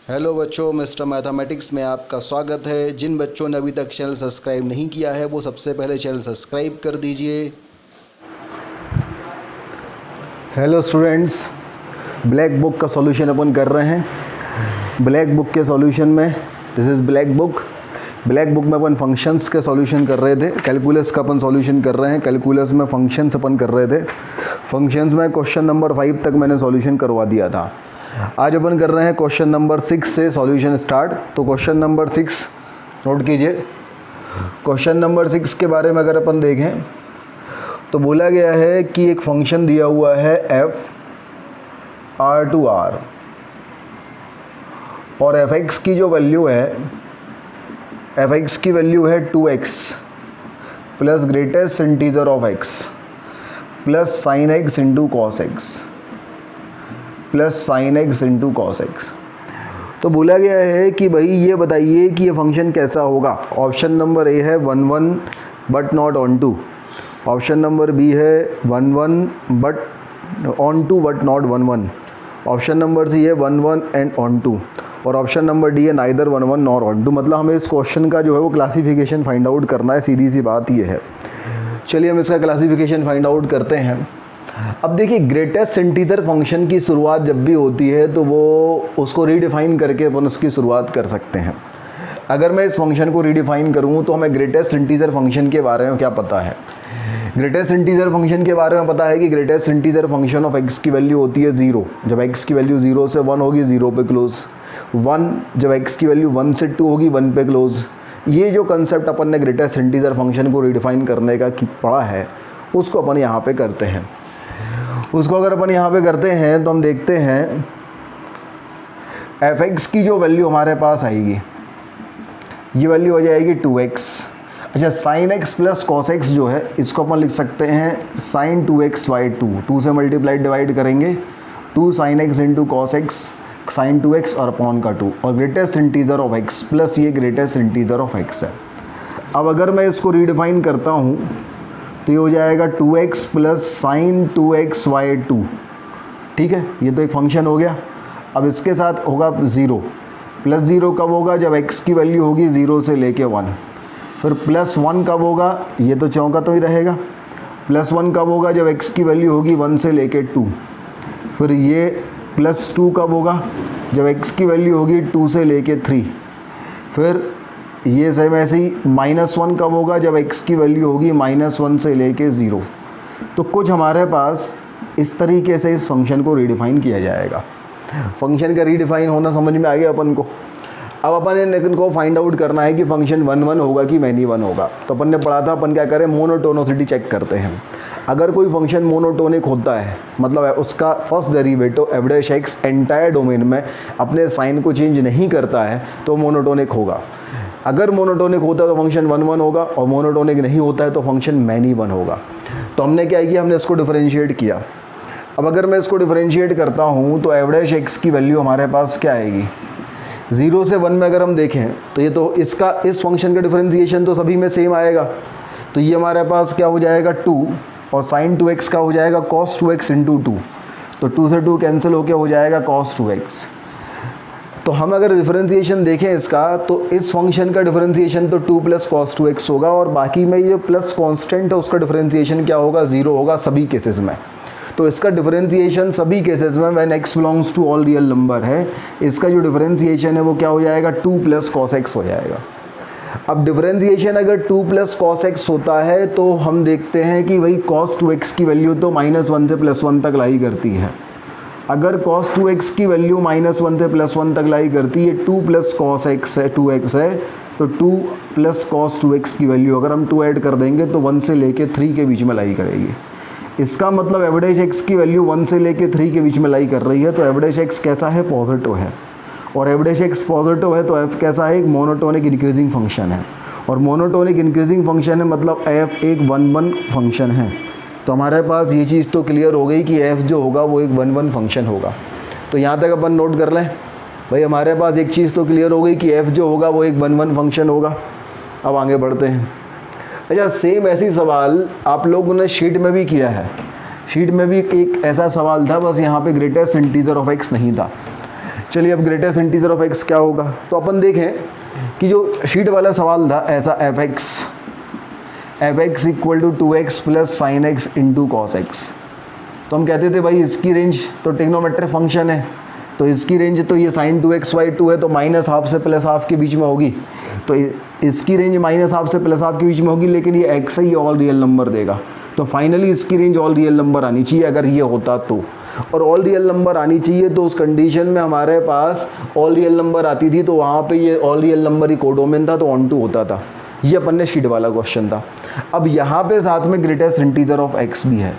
Hello बच्चों, mister mathematics में आपका स्वागत है। जिन बच्चों ने अभी तक चैनल सब्सक्राइब नहीं किया है वो सबसे पहले चैनल सब्सक्राइब कर दीजिए। हेलो स्टूडेंट्स, ब्लैक बुक का सॉल्यूशन अपन कर रहे हैं। ब्लैक बुक के सॉल्यूशन में दिस इज़ ब्लैक बुक में अपन फंक्शंस के सॉल्यूशन कर रहे थे। कैलकुलस का अपन सॉल्यूशन कर रहे हैं। कैलकुलस में फंक्शंस अपन कर रहे थे। फंक्शंस में क्वेश्चन नंबर 5 तक मैंने सॉल्यूशन करवा दिया था। आज अपन कर रहे हैं क्वेश्चन नंबर 6 से सॉल्यूशन स्टार्ट। तो क्वेश्चन नंबर 6 नोट कीजिए। क्वेश्चन नंबर 6 के बारे में अगर अपन देखें तो बोला गया है कि एक फंक्शन दिया हुआ है f r और f(x) की जो वैल्यू है, f(x) की वैल्यू है 2x plus greatest integer of x plus sign x into cos x plus sign x into cos x। तो बोला गया है कि भाई ये बताइए कि ये फंक्शन कैसा होगा। ऑप्शन नंबर ए है 1 1 but not onto. Option number B है 1 1 but onto but not 1 1। Option number C है 1 1 एंड ऑन टू। और ऑप्शन नंबर डी है नाइदर 1 1 नॉर ऑन टू। मतलब हमें इस क्वेश्चन का जो है वो क्लासिफिकेशन फाइंड आउट करना है। सीधी सी बात ये है। चलिए हम इसका क्लासिफिकेशन फाइंड आउट करते हैं। अब देखिए, ग्रेटेस्ट इंटीजर फंक्शन की शुरुआत जब भी होती है तो वो उसको रीडिफाइन करके अपन उसकी शुरुआत कर सकते हैं। अगर मैं इस फंक्शन को रीडिफाइन करूँ तो हमें ग्रेटेस्ट इंटीजर फंक्शन के बारे में क्या पता है। ग्रेटेस्ट इंटीजर फंक्शन के बारे में पता है कि greatest integer function of x की वैल्यू होती है 0। जब x की वैल्यू 0 से 1 होगी 0 पे क्लोज। 1 जब x की वैल्यू 1 से 2 होगी 1 पे क्लोज। ये जो कंसेप्ट अपन ने ग्रेटेस्ट इंटीजर फंक्शन को रीडिफाइन करने का पढ़ा है उसको अपन यहाँ पे करते हैं। उसको अगर अपन यहाँ पे करते हैं तो हम देखते हैं f(x) की जो वैल्यू हमारे पास आएगी ये वैल्यू हो जाएगी 2x। अच्छा, sine x plus cos x जो है इसको अपन लिख सकते हैं साइन 2x बाई 2 से मल्टीप्लाइड डिवाइड करेंगे 2 sine x into cos x sine 2x और अपॉन का 2 और greatest integer of x plus ये ग्रेटेस्ट इंटीजर ऑफ x है। अब अगर मैं इसको रीडिफाइन करता हूँ तो ये हो जाएगा 2x plus sign 2x by 2। ठीक है, ये तो एक फंक्शन हो गया। अब इसके साथ होगा 0 प्लस 0 कब होगा जब x की वैल्यू होगी 0 से लेके 1। फिर प्लस 1 कब होगा, ये तो चौका तो ही रहेगा। प्लस 1 कब होगा जब x की वैल्यू होगी 1 से लेके 2। फिर ये प्लस 2 कब होगा जब x की वैल्यू होगी 2 से लेके 3। फिर ये सेम ऐसे ही -1 कब होगा जब x की वैल्यू होगी -1 से लेके 0। तो कुछ हमारे पास इस तरीके से इस फंक्शन को रीडिफाइन किया जाएगा। फंक्शन का रीडिफाइन होना समझ में आ गया अपन को। अब अपन ने लेकिन को फाइंड आउट करना है कि फंक्शन 1 1 होगा कि मैनी 1 होगा। तो अपन ने पढ़ा था अपन क्या करें, मोनोटोनिसिटी चेक करते हैं। अगर कोई फंक्शन मोनोटोनिक होता है मतलब है उसका first derivative f(x) entire domain में अपने साइन को चेंज नहीं करता है तो मोनोटोनिक होगा। अगर मोनोटोनिक होता है तो फंक्शन 1 1 होगा और मोनोटोनिक नहीं होता है तो फंक्शन मैनी 1 होगा। तो हमने क्या किया, हमने इसको डिफरेंशिएट किया। अब अगर मैं इसको डिफरेंशिएट करता हूँ तो f(x) की वैल्यू हमारे पास क्या आएगी 0 से 1 में अगर हम देखें तो ये तो इसका इस फंक्शन का डिफरेंशिएशन तो सभी में सेम आएगा। तो ये हमारे पास क्या हो जाएगा 2 और साइन 2x का हो जाएगा cos 2x इंटू 2। तो 2 से 2 कैंसिल होकर हो जाएगा cos 2x। तो हम अगर डिफरेंशिएशन देखें इसका तो इस फंक्शन का डिफरेंशिएशन तो 2 प्लस cos 2x होगा और बाकी में ये प्लस कांस्टेंट है उसका डिफरेंशिएशन क्या होगा 0 होगा सभी केसेस में। तो इसका डिफरेंशिएशन सभी केसेस में when x belongs to all real number है, इसका जो डिफरेंशिएशन है वो क्या हो जाएगा 2 प्लस cos x हो जाएगा। अब डिफरेंशिएशन अगर 2 प्लस cos x होता है तो हम देखते हैं कि भाई cos 2x की वैल्यू तो -1 से +1 तक लाई करती है। अगर cos 2x की वैल्यू -1 से +1 तक लाई करती है 2 प्लस cos x है 2x है तो 2 प्लस cos 2x की वैल्यू अगर हम 2 ऐड कर देंगे तो 1 से लेके 3 के बीच में लाई करेगी। इसका मतलब f(x) की वैल्यू 1 से लेके 3 के बीच में लाई कर रही है। तो f(x) कैसा है, पॉजिटिव है। और f(x) पॉजिटिव है तो f कैसा है, एक मोनोटोनिक इंक्रीजिंग फंक्शन है। और मोनोटोनिक इंक्रीजिंग फंक्शन है मतलब f एक 1 1 फंक्शन है। तो हमारे पास ये चीज़ तो क्लियर हो गई कि f जो होगा वो एक 1 1 फंक्शन होगा। तो यहाँ तक अपन नोट कर लें भाई, हमारे पास एक चीज़ तो क्लियर हो गई कि f जो होगा वो एक 1 1 फंक्शन होगा। अब आगे बढ़ते हैं। अच्छा, सेम ऐसी सवाल आप लोगों ने शीट में भी किया है। शीट में भी एक ऐसा सवाल था, बस यहाँ पे ग्रेटेस्ट इंटीजर ऑफ x नहीं था। चलिए अब ग्रेटेस्ट इंटीजर ऑफ x क्या होगा, तो अपन देखें कि जो शीट वाला सवाल था ऐसा F X equal to 2x plus sine X into cos X, तो हम कहते थे भाई इसकी रेंज तो टिग्नोमेट्रिक फंक्शन है, तो इसकी रेंज तो ये साइन 2x/2 है, तो माइनस हाफ से प्लस हाफ के बीच में होगी, तो इसकी रेंज माइनस हाफ से प्लस हाफ के बीच में होगी, लेकिन ये x ही ऑल रियल नंबर देगा, तो फाइनली इसकी रेंज ऑल रियल नंबर आनी चाहिए अगर ये होता तो, और ऑल रियल नंबर आनी चाहिए तो उस कंडीशन में हमारे पास ऑल रियल नंबर आती थी, तो वहाँ पे ये ऑल रियल नंबर ही कोडोमेन था, तो ऑन टू होता था। ये अपन ने शीट वाला क्वेश्चन था। अब यहाँ पे साथ में ग्रेटेस्ट इंटीजर ऑफ x भी है।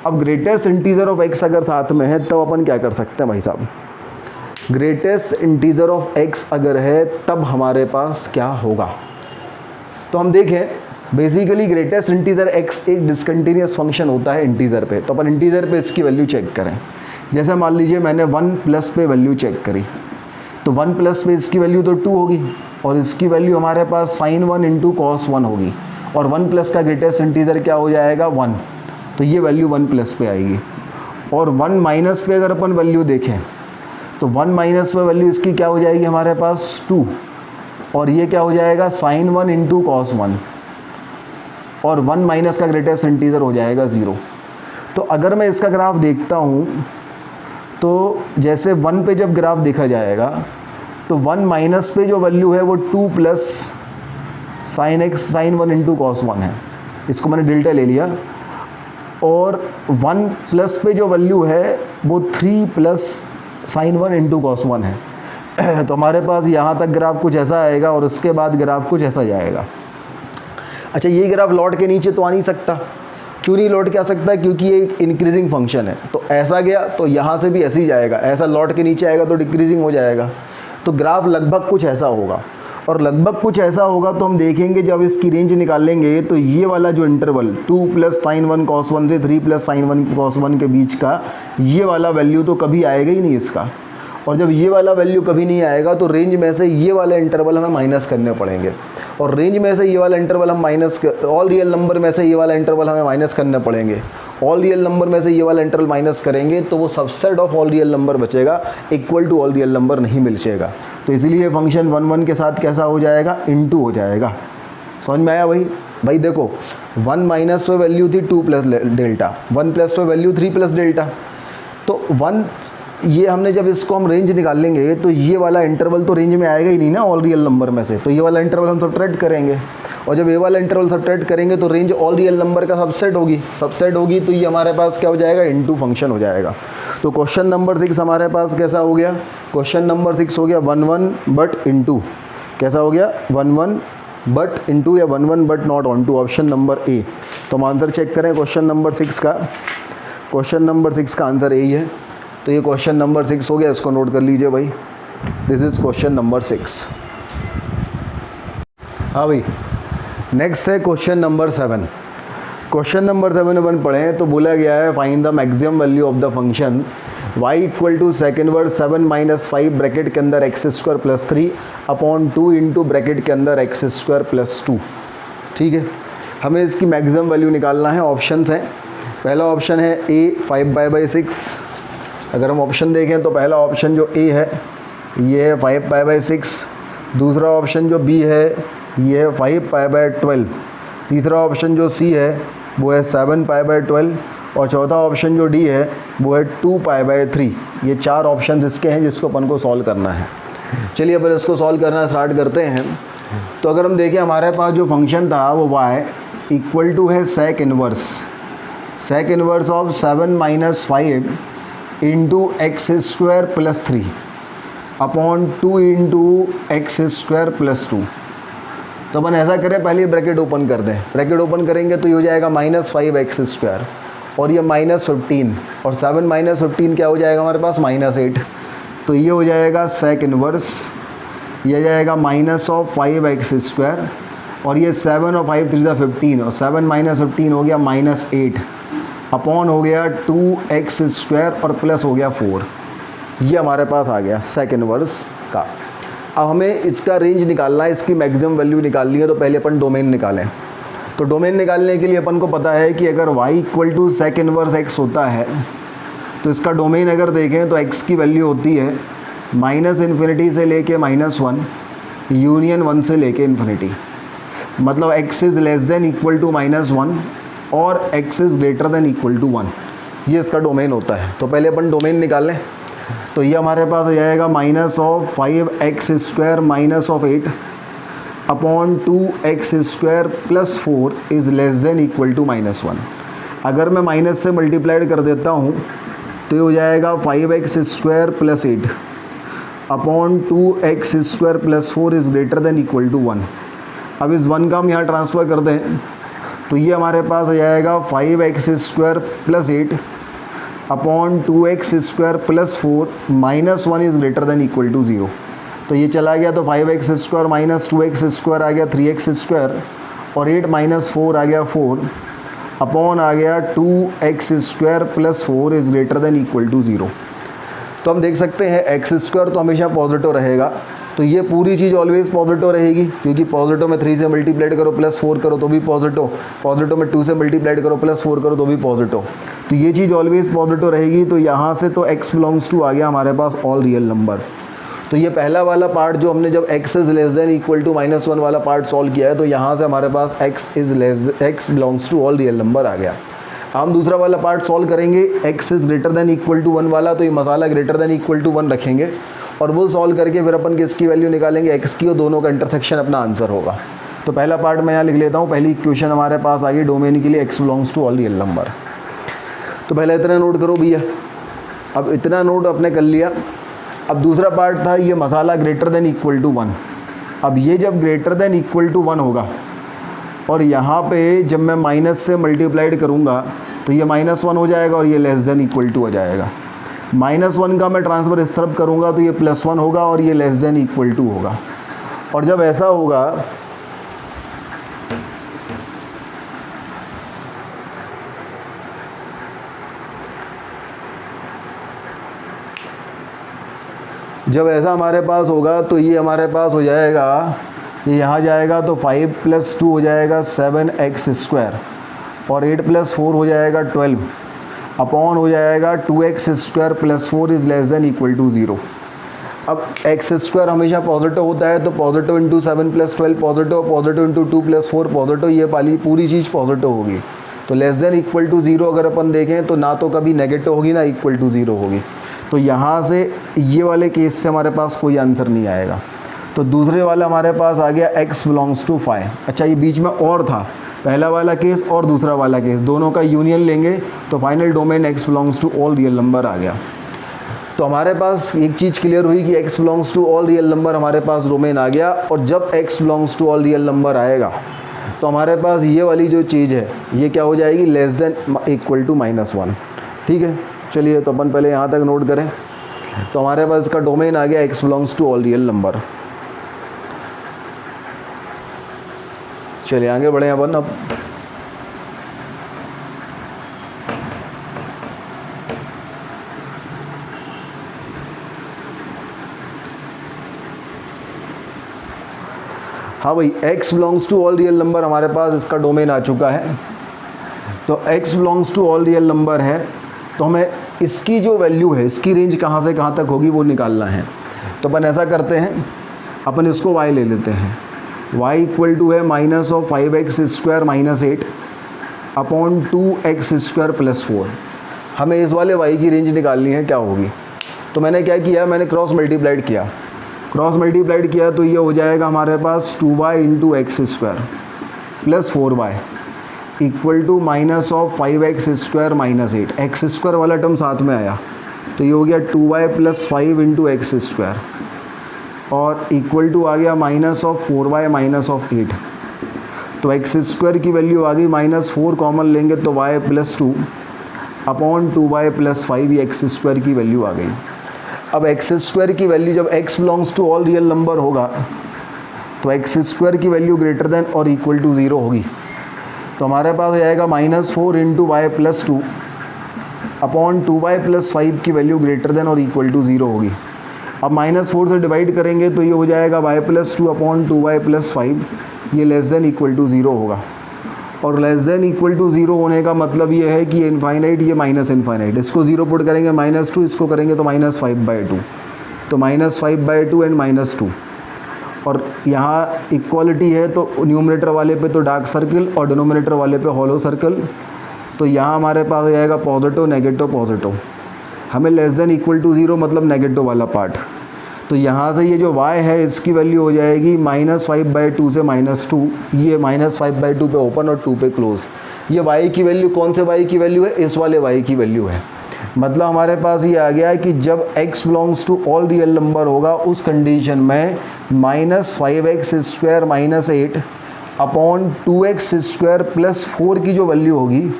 अब ग्रेटेस्ट इंटीजर ऑफ x अगर साथ में है तब अपन क्या कर सकते हैं भाई साहब, ग्रेटेस्ट इंटीजर ऑफ x अगर है तब हमारे पास क्या होगा, तो हम देखें बेसिकली ग्रेटेस्ट इंटीजर x एक डिसकंटिन्यूअस फंक्शन होता है इंटीजर पे, तो अपन इंटीजर पे इसकी वैल्यू चेक करें। जैसे मान लीजिए मैंने 1 प्लस पे वैल्यू चेक करी, तो 1 प्लस पे इसकी वैल्यू तो 2 होगी, और इसकी वैल्यू हमारे पास sin 1 इंटू कॉस 1 होगी, और 1 प्लस का ग्रेटेस्ट इंटीजर क्या हो जाएगा 1, तो ये वैल्यू 1 प्लस पे आएगी। और 1 माइनस पे अगर अपन वैल्यू देखें तो 1 माइनस पे वैल्यू इसकी क्या हो जाएगी हमारे पास 2, और ये क्या हो जाएगा sin 1 इंटू कॉस 1, और 1 माइनस का ग्रेटेस्ट इंटीजर हो जाएगा 0। तो अगर मैं इसका ग्राफ देखता हूँ तो जैसे 1 पे जब ग्राफ देखा जाएगा तो 1 माइनस पे जो वैल्यू है वो 2 plus sine X sine 1 into cos 1 है, इसको मैंने डेल्टा ले लिया, और 1 प्लस पे जो वैल्यू है वो 3 प्लस साइन 1 इंटू कॉस 1 है। तो हमारे पास यहाँ तक ग्राफ कुछ ऐसा आएगा और उसके बाद ग्राफ कुछ ऐसा जाएगा। अच्छा, ये ग्राफ लौट के नीचे तो आ नहीं सकता, क्यों नहीं लौट के आ सकता, क्योंकि ये एक इंक्रीजिंग फंक्शन है, तो ऐसा गया तो यहाँ से भी ऐसे ही जाएगा, ऐसा लौट के नीचे आएगा तो डिक्रीजिंग हो जाएगा, तो ग्राफ लगभग कुछ ऐसा होगा। और लगभग कुछ ऐसा होगा तो हम देखेंगे जब इसकी रेंज निकालेंगे तो ये वाला जो इंटरवल 2 प्लस साइन 1 कॉस 1 से 3 प्लस साइन 1 कॉस 1 के बीच का ये वाला वैल्यू तो कभी आएगा ही नहीं इसका, और जब ये वाला वैल्यू कभी नहीं आएगा तो रेंज में से ये वाले इंटरवल हमें माइनस करने पड़ेंगे, और रेंज में से ये वाला इंटरवल हम ऑल रियल नंबर में से ये वाला इंटरवल हमें माइनस करने पड़ेंगे, ऑल रियल नंबर में से ये वाला इंटरवल माइनस करेंगे तो वो subset of all real number बचेगा, equal to all real number नहीं मिलेगा। तो इसीलिए फंक्शन 1 1 के साथ कैसा हो जाएगा, इनटू हो जाएगा। समझ में आया भाई देखो 1 माइनस पे वैल्यू थी 2 प्लस डेल्टा, 1 प्लस पे वैल्यू 3 प्लस डेल्टा, तो 1 ये हमने जब इसको हम रेंज निकालेंगे तो ये वाला इंटरवल तो रेंज में आएगा ही नहीं ना ऑल रियल नंबर में से, तो ये वाला इंटरवल हम सब्ट्रैक्ट करेंगे, और जब ये वाला इंटरवल सब्ट्रैक्ट करेंगे तो रेंज ऑल रियल नंबर का सबसेट होगी, तो ये हमारे पास क्या हो जाएगा, इनटू फंक्शन हो जाएगा। तो क्वेश्चन नंबर 6 हमारे पास कैसा हो गया, क्वेश्चन नंबर 6 हो गया 1 1 बट इनटू, कैसा हो गया 1 1 बट इनटू या 1 1 but not onto, option number A. तो हम आंसर चेक करें क्वेश्चन नंबर 6 का, क्वेश्चन नंबर 6 का आंसर ए ही है। तो ये क्वेश्चन नंबर 6 हो गया, इसको नोट कर लीजिए भाई, दिस इज़ क्वेश्चन नंबर 6। हाँ भाई, नेक्स्ट है क्वेश्चन नंबर 7। क्वेश्चन नंबर 7 अपन पढ़ें तो बोला गया है find the maximum value of the function y equal to second word 7 minus 5 bracket के अंदर X square plus 3 upon 2 into bracket के अंदर एक्स स्क्वायर प्लस 2। ठीक है, हमें इसकी मैक्सिमम वैल्यू निकालना है। ऑप्शंस हैं, पहला ऑप्शन है a 5/6। अगर हम ऑप्शन देखें तो पहला ऑप्शन जो a है ये है 5/6, दूसरा ऑप्शन जो b है ये है 5π/12, तीसरा ऑप्शन जो c है वो है 7π/12, और चौथा ऑप्शन जो d है वो है 2π/3। ये 4 ऑप्शन इसके हैं जिसको अपन को सॉल्व करना है। चलिए अपन इसको सॉल्व करना स्टार्ट करते हैं। तो अगर हम देखें हमारे पास जो फंक्शन था वो y इक्वल टू है sec inverse of 7 minus 5 into X square plus 3 upon 2 into X square plus 2। तो अपन ऐसा करें, पहले ब्रैकेट ओपन कर दें, ब्रैकेट ओपन करेंगे तो ये हो जाएगा -5x², और ये -15, और 7 माइनस 15 क्या हो जाएगा हमारे पास -8। तो ये हो जाएगा सेक इन्वर्स, ये जाएगा -5x², और ये 7 और 5 3 15, और 7 माइनस 15 हो गया -8 अपॉन हो गया 2x² और प्लस हो गया 4। ये हमारे पास आ गया सेक इन्वर्स का। अब हमें इसका रेंज निकालना है, इसकी मैक्सिमम वैल्यू निकालनी है, तो पहले अपन डोमेन निकालें। तो डोमेन निकालने के लिए अपन को पता है कि अगर y equal to sec inverse x होता है तो इसका डोमेन अगर देखें तो x की वैल्यू होती है माइनस इन्फिनिटी से लेके -1 यूनियन 1 से लेके इन्फिनिटी, मतलब x is less than equal to -1 और x is greater than equal to 1, ये इसका डोमेन होता है। तो पहले अपन डोमेन निकाल लें। तो ये हमारे पास आ जाएगा -5x² minus of 8 upon 2x² plus 4 is less than equal to -1। अगर मैं माइनस से मल्टीप्लाइड कर देता हूँ तो ये हो जाएगा 5x² plus 8 upon 2x² plus 4 is greater than equal to 1। अब इस 1 का हम यहाँ ट्रांसफ़र कर दें तो ये हमारे पास आ जाएगा 5x² plus 8 upon 2x² plus 4 -1 is greater than equal to 0। तो ये चला गया तो 5x² माइनस 2x² आ गया 3x² और 8 माइनस 4 आ गया 4 अपॉन आ गया 2x² plus 4 is greater than equal to 0। तो हम देख सकते हैं x² तो हमेशा पॉजिटिव रहेगा, तो ये पूरी चीज़ ऑलवेज पॉजिटिव रहेगी, क्योंकि पॉजिटिव में 3 से मल्टीप्लाइड करो प्लस 4 करो तो भी पॉजिटिव, पॉजिटिव में 2 से मल्टीप्लाइड करो प्लस 4 करो तो भी पॉजिटिव, तो ये चीज़ ऑलवेज पॉजिटिव रहेगी। तो यहाँ से तो x बिलोंग्स टू आ गया हमारे पास ऑल रियल नंबर। तो ये पहला वाला पार्ट जो हमने जब x is less than equal to -1 वाला पार्ट सॉल्व किया है, तो यहाँ से हमारे पास x belongs to all real number आ गया। हम दूसरा वाला पार्ट सॉल्व करेंगे x is greater than equal to 1 वाला, तो ये मसाला ग्रेटर देन इक्वल टू 1 रखेंगे और वो सॉल्व करके फिर अपन किसकी वैल्यू निकालेंगे, x की, और दोनों का इंटरसेक्शन अपना आंसर होगा। तो पहला पार्ट मैं यहाँ लिख लेता हूँ। पहली इक्वेशन हमारे पास आ गई डोमेन के लिए x belongs to all real number. तो पहले इतना नोट करो भैया। अब इतना नोट आपने कर लिया। अब दूसरा पार्ट था ये मसाला ग्रेटर देन इक्वल टू 1। अब ये जब ग्रेटर देन इक्वल टू 1 होगा और यहाँ पे जब मैं माइनस से मल्टीप्लाइड करूँगा तो ये -1 हो जाएगा और ये लेस देन इक्वल टू हो जाएगा। -1 का मैं ट्रांसफ़र इस तरफ करूँगा तो ये +1 होगा और ये लेस देन इक्वल टू होगा। और जब ऐसा होगा हमारे पास होगा तो ये हमारे पास हो जाएगा, ये यहाँ जाएगा तो 5 + 2 हो जाएगा 7x² और 8 + 4 हो जाएगा 12 अपॉन हो जाएगा 2x² plus 4 is less than equal to 0। अब x² हमेशा पॉजिटिव होता है, तो positive into 7 + 12 positive, positive into 2 + 4 positive, ये वाली पूरी चीज़ पॉजिटिव होगी। तो लेस देन इक्वल टू 0 अगर अपन देखें तो ना तो कभी नेगेटिव होगी ना इक्वल टू 0 होगी। तो यहाँ से ये वाले केस से हमारे पास कोई आंसर नहीं आएगा। तो दूसरे वाला हमारे पास आ गया x बिलोंग्स टू 5। अच्छा, ये बीच में और था, पहला वाला केस और दूसरा वाला केस, दोनों का यूनियन लेंगे तो final domain x belongs to all real number आ गया। तो हमारे पास एक चीज़ क्लियर हुई कि x belongs to all real number हमारे पास डोमेन आ गया। और जब x belongs to all real number आएगा तो हमारे पास ये वाली जो चीज़ है ये क्या हो जाएगी, लेस देन इक्वल टू -1। ठीक है, चलिए तो अपन पहले यहाँ तक नोट करें। तो हमारे पास इसका डोमेन आ गया x belongs to all real number. चलिए आगे बढ़े अपन। अब हाँ भाई, x belongs to all real number हमारे पास इसका डोमेन आ चुका है। तो x belongs to all real number है तो हमें इसकी जो वैल्यू है, इसकी रेंज कहाँ से कहाँ तक होगी वो निकालना है। तो अपन ऐसा करते हैं, अपन इसको y ले लेते हैं। y इक्वल टू है -5x² - 8 अपॉन 2x² प्लस 4। हमें इस वाले y की रेंज निकालनी है, क्या होगी। तो मैंने क्या किया, मैंने क्रॉस मल्टीप्लाइड किया तो ये हो जाएगा हमारे पास 2y × x² plus 4y equal to -5x² - 8। x² वाला टर्म साथ में आया तो ये हो गया 2y + 5 × x² और इक्वल टू आ गया -4y - 8। तो x² की वैल्यू आ गई -4 कॉमन लेंगे तो y + 2 अपॉन 2y + 5, ये x² की वैल्यू आ गई। अब x² की वैल्यू जब x belongs to all real number होगा तो x² की वैल्यू ग्रेटर देन और इक्वल टू 0 होगी। तो हमारे पास आ जाएगा -4 × y + 2 अपॉन 2y + 5 की वैल्यू ग्रेटर देन और इक्वल टू 0 होगी। अब -4 से डिवाइड करेंगे तो ये हो जाएगा y + 2 अपॉन 2y + 5, ये लेस देन इक्वल टू 0 होगा। और लेस देन इक्वल टू 0 होने का मतलब ये है कि इनफाइनाइट, ये -∞, इसको 0 पुट करेंगे -2, इसको करेंगे तो -5/2। तो -5/2 एंड -2, और यहाँ इक्वालिटी है तो न्यूमरेटर वाले पे तो डार्क सर्किल और डिनोमिनेटर वाले पे हॉलो सर्कल। तो यहाँ हमारे पास हो जाएगा पॉजिटिव नेगेटिव पॉजिटिव, हमें लेस देन इक्वल टू 0 मतलब नेगेटिव वाला पार्ट। तो यहाँ से ये जो y है इसकी वैल्यू हो जाएगी -5/2 से -2, ये -5/2 पे ओपन और 2 पे क्लोज। ये y की वैल्यू कौन से y की वैल्यू है, इस वाले y की वैल्यू है। मतलब हमारे पास ये आ गया है कि जब x belongs to all real number होगा उस कंडीशन में -5x² - 8 अपॉन 2x² + 4 की जो वैल्यू होगी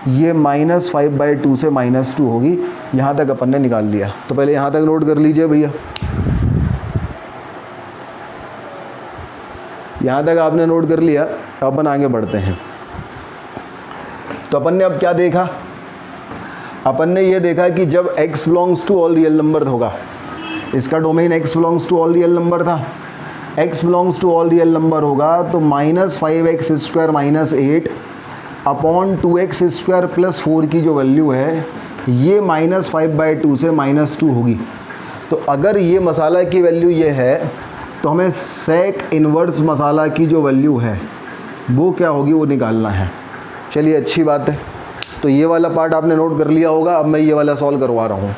ये -5/2 से -2 होगी। यहाँ तक अपन ने निकाल लिया। तो पहले यहाँ तक नोट कर लीजिए भैया, यहाँ तक आपने नोट कर लिया। अपन आगे बढ़ते हैं। तो अपन ने अब क्या देखा, अपन ने ये देखा कि जब x belongs to all real number होगा, इसका domain x belongs to all real number था, x belongs to all real number होगा तो -5x² - 8 अपॉन 2x² + 4 की जो वैल्यू है ये -5/2 से -2 होगी। तो अगर ये मसाला की वैल्यू ये है तो हमें सेक इन्वर्स मसाला की जो वैल्यू है वो क्या होगी वो निकालना है। चलिए अच्छी बात है। तो ये वाला पार्ट आपने नोट कर लिया होगा। अब मैं ये वाला सॉल्व करवा रहा हूँ।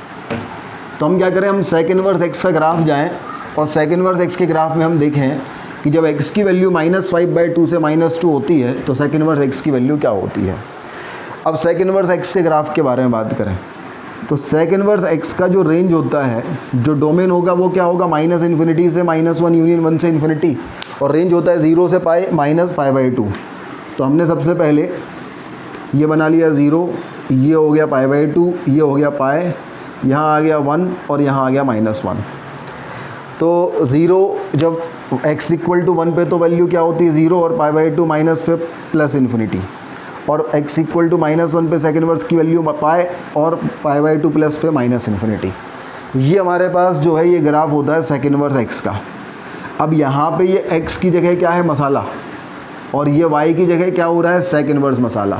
तो हम क्या करें, हम सेक इन्वर्स x का ग्राफ जाएं और सेक इन्वर्स x के ग्राफ में हम देखें कि जब x की वैल्यू -5/2 से -2 होती है तो सेक इन्वर्स x की वैल्यू क्या होती है। अब सेक इन्वर्स x के ग्राफ के बारे में बात करें तो सेक इन्वर्स x का जो रेंज होता है, जो डोमेन होगा वो क्या होगा, -∞ से -1 यूनियन 1 से इन्फिनिटी, और रेंज होता है 0 से पाई -π/2। तो हमने सबसे पहले ये बना लिया 0, ये हो गया π/2, ये हो गया पाई, यहाँ आ गया 1 और यहाँ आ गया -1। तो 0 जब x = 1 पे तो वैल्यू क्या होती है 0, और π/2 माइनस पे +∞, और x = -1 पे सेक इन्वर्स की वैल्यू पाई और π/2 प्लस पे -∞। ये हमारे पास जो है ये ग्राफ होता है सेक इन्वर्स x का। अब यहाँ पे ये x की जगह क्या है, मसाला, और ये y की जगह क्या हो रहा है, सेक इन्वर्स मसाला।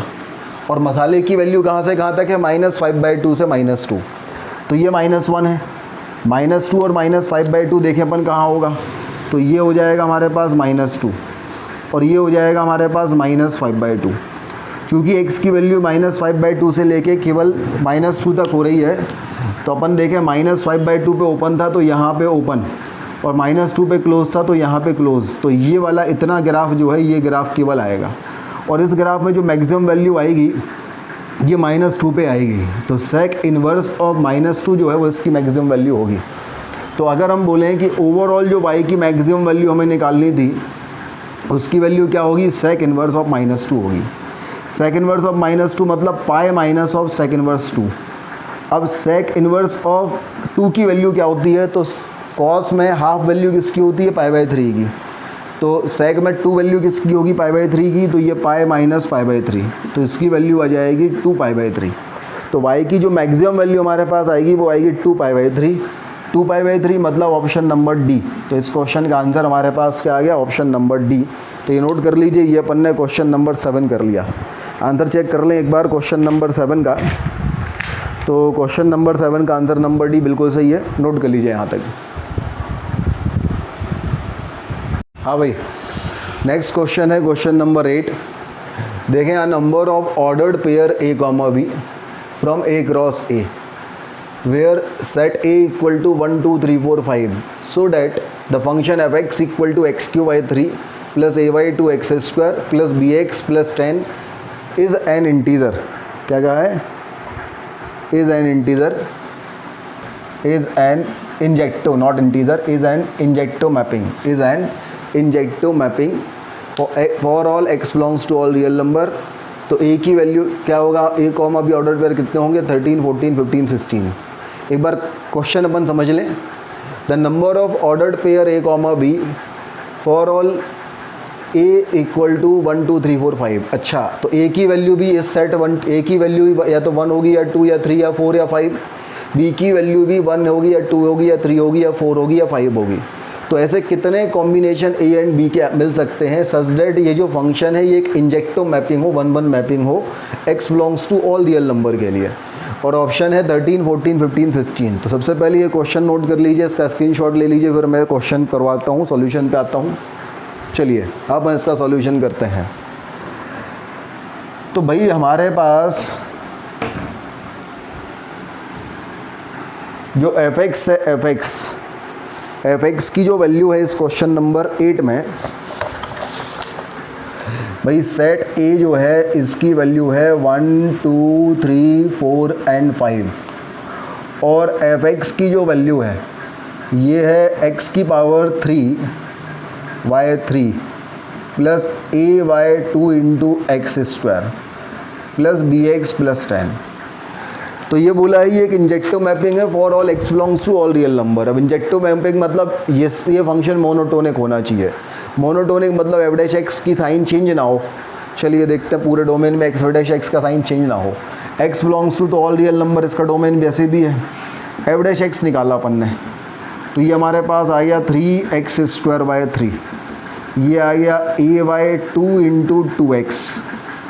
और मसाले की वैल्यू कहाँ से कहाँ तक है, -5/2 से -2। तो ये -1 है, -2 और -5/2 देखें अपन कहाँ होगा, तो ये हो जाएगा हमारे पास -2 और ये हो जाएगा हमारे पास -5/2। चूँकि x की वैल्यू -5/2 से लेके केवल -2 तक हो रही है तो अपन देखें -5/2 पे ओपन था तो यहाँ पे ओपन, और -2 पे क्लोज था तो यहाँ पे क्लोज। तो ये वाला इतना ग्राफ जो है ये ग्राफ केवल आएगा, और इस ग्राफ में जो मैक्सिमम वैल्यू आएगी ये -2 पे आएगी। तो सेक इन्वर्स ऑफ -2 जो है वो इसकी मैक्सिमम वैल्यू होगी। तो अगर हम बोलें कि ओवरऑल जो y की मैक्सिमम वैल्यू हमें निकालनी थी उसकी वैल्यू क्या होगी, सेक इन्वर्स ऑफ -2 होगी। सेक इन्वर्स ऑफ -2 मतलब pi minus of sec inverse 2। अब सेक इन्वर्स ऑफ 2 की वैल्यू क्या होती है, तो कॉस में हाफ वैल्यू किसकी होती है, π/3 की। तो सेक में 2 वैल्यू किसकी होगी, π/3 की, तो ये पाई माइनस π/3, तो इसकी वैल्यू आ जाएगी 2π/3। तो y की जो मैक्सिमम वैल्यू हमारे पास आएगी वो आएगी 2π/3। 2π/3 मतलब ऑप्शन नंबर डी। तो इस क्वेश्चन का आंसर हमारे पास क्या आ गया, ऑप्शन नंबर डी। तो ये नोट कर लीजिए, ये अपन ने क्वेश्चन नंबर 7 कर लिया। आंसर चेक कर लें एक बार क्वेश्चन नंबर 7 का। तो क्वेश्चन नंबर 7 का आंसर नंबर डी बिल्कुल सही है, नोट कर लीजिए यहाँ तक। हाँ भाई, नेक्स्ट क्वेश्चन है क्वेश्चन नंबर 8। देखें, आ number of ordered pair a, b from a cross a where set a = 1 2 3 4 5 so that the function f(x) = x³ 3 + ay2 x² + bx + 10 is an integer. क्या कहा है, is an integer, is an injective, not integer, is an injective mapping, is an injective mapping for all x belongs to all real number. तो a की वैल्यू क्या होगा, a, b order pair कितने होंगे, 13 14 15 16। एक बार क्वेश्चन अपन समझ लें। The number of ordered pair a, b for all a = 1 2 3 4 5। अच्छा, तो a की वैल्यू भी इस सेट 1, a की वैल्यू या तो 1 होगी या 2 या 3 या 4 या 5, b की वैल्यू भी 1 होगी या 2 होगी या 3 होगी या 4 होगी या 5 होगी। तो ऐसे कितने कॉम्बिनेशन a एंड b के मिल सकते हैं सच दैट ये जो फंक्शन है ये एक इंजेक्टिव मैपिंग हो, 1 1 मैपिंग हो x belongs to all real number के लिए। और ऑप्शन है 13, 14, 15, 16। तो सबसे पहले ये क्वेश्चन नोट कर लीजिए, इसका स्क्रीनशॉट ले लीजिए, फिर मैं क्वेश्चन करवाता हूँ, सॉल्यूशन पे आता हूँ। चलिए अब हम इसका सॉल्यूशन करते हैं। तो भाई हमारे पास जो fx है, fx की जो वैल्यू है इस क्वेश्चन नंबर 8 में, भाई सेट A जो है इसकी वैल्यू है 1, 2, 3, 4 एंड 5, और fx की जो वैल्यू है ये है x की power 3 y 3 plus a y 2 into X square plus B X plus 10। तो ये बोला है ये एक इंजेक्टिव मैपिंग है for all x belongs to all real number. अब इंजेक्टिव मैपिंग मतलब ये फंक्शन मोनोटोनिक होना चाहिए। मोनोटोनिक मतलब एफ डैश एक्स की साइन चेंज ना हो। चलिए देखते हैं पूरे डोमेन में एफ डैश एक्स का साइन चेंज ना हो। x belongs to all real number, इसका डोमेन वैसे भी है, एफ डैश एक्स निकाला अपन ने, तो ये हमारे पास आ गया 3x स्क्वायर बाय 3, ये आ गया a बाय 2 इंटू 2x,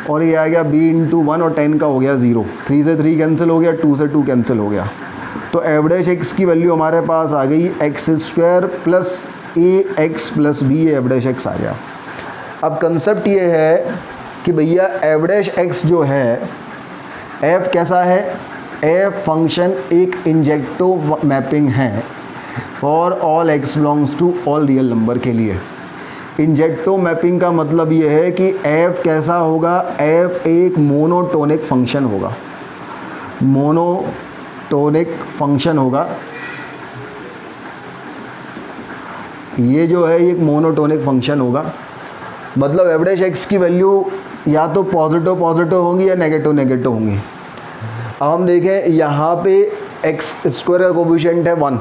और ये आ गया b इंटू 1 और 10 का हो गया 0, 3 से 3 कैंसिल हो गया, 2 से 2 कैंसिल हो गया। तो एफ डैश एक्स की वैल्यू हमारे पास आ गई X square plus A X plus B, F dash X आ गया। अब कंसेप्ट ये है कि भैया एफ डैश एक्स जो है, एफ कैसा है, एफ फंक्शन एक इंजेक्टिव मैपिंग है for all X belongs to all real number के लिए। इंजेक्टिव मैपिंग का मतलब ये है कि f कैसा होगा, f एक मोनोटोनिक फंक्शन होगा, मोनोटोनिक फंक्शन होगा। ये जो है एक मोनोटोनिक फंक्शन होगा, मतलब एफ डैश एक्स की वैल्यू या तो पॉजिटिव पॉजिटिव होंगी या नेगेटिव नेगेटिव होंगी। अब हम देखें यहाँ पे एक्स स्क्वायर का कोफिशिएंट है 1,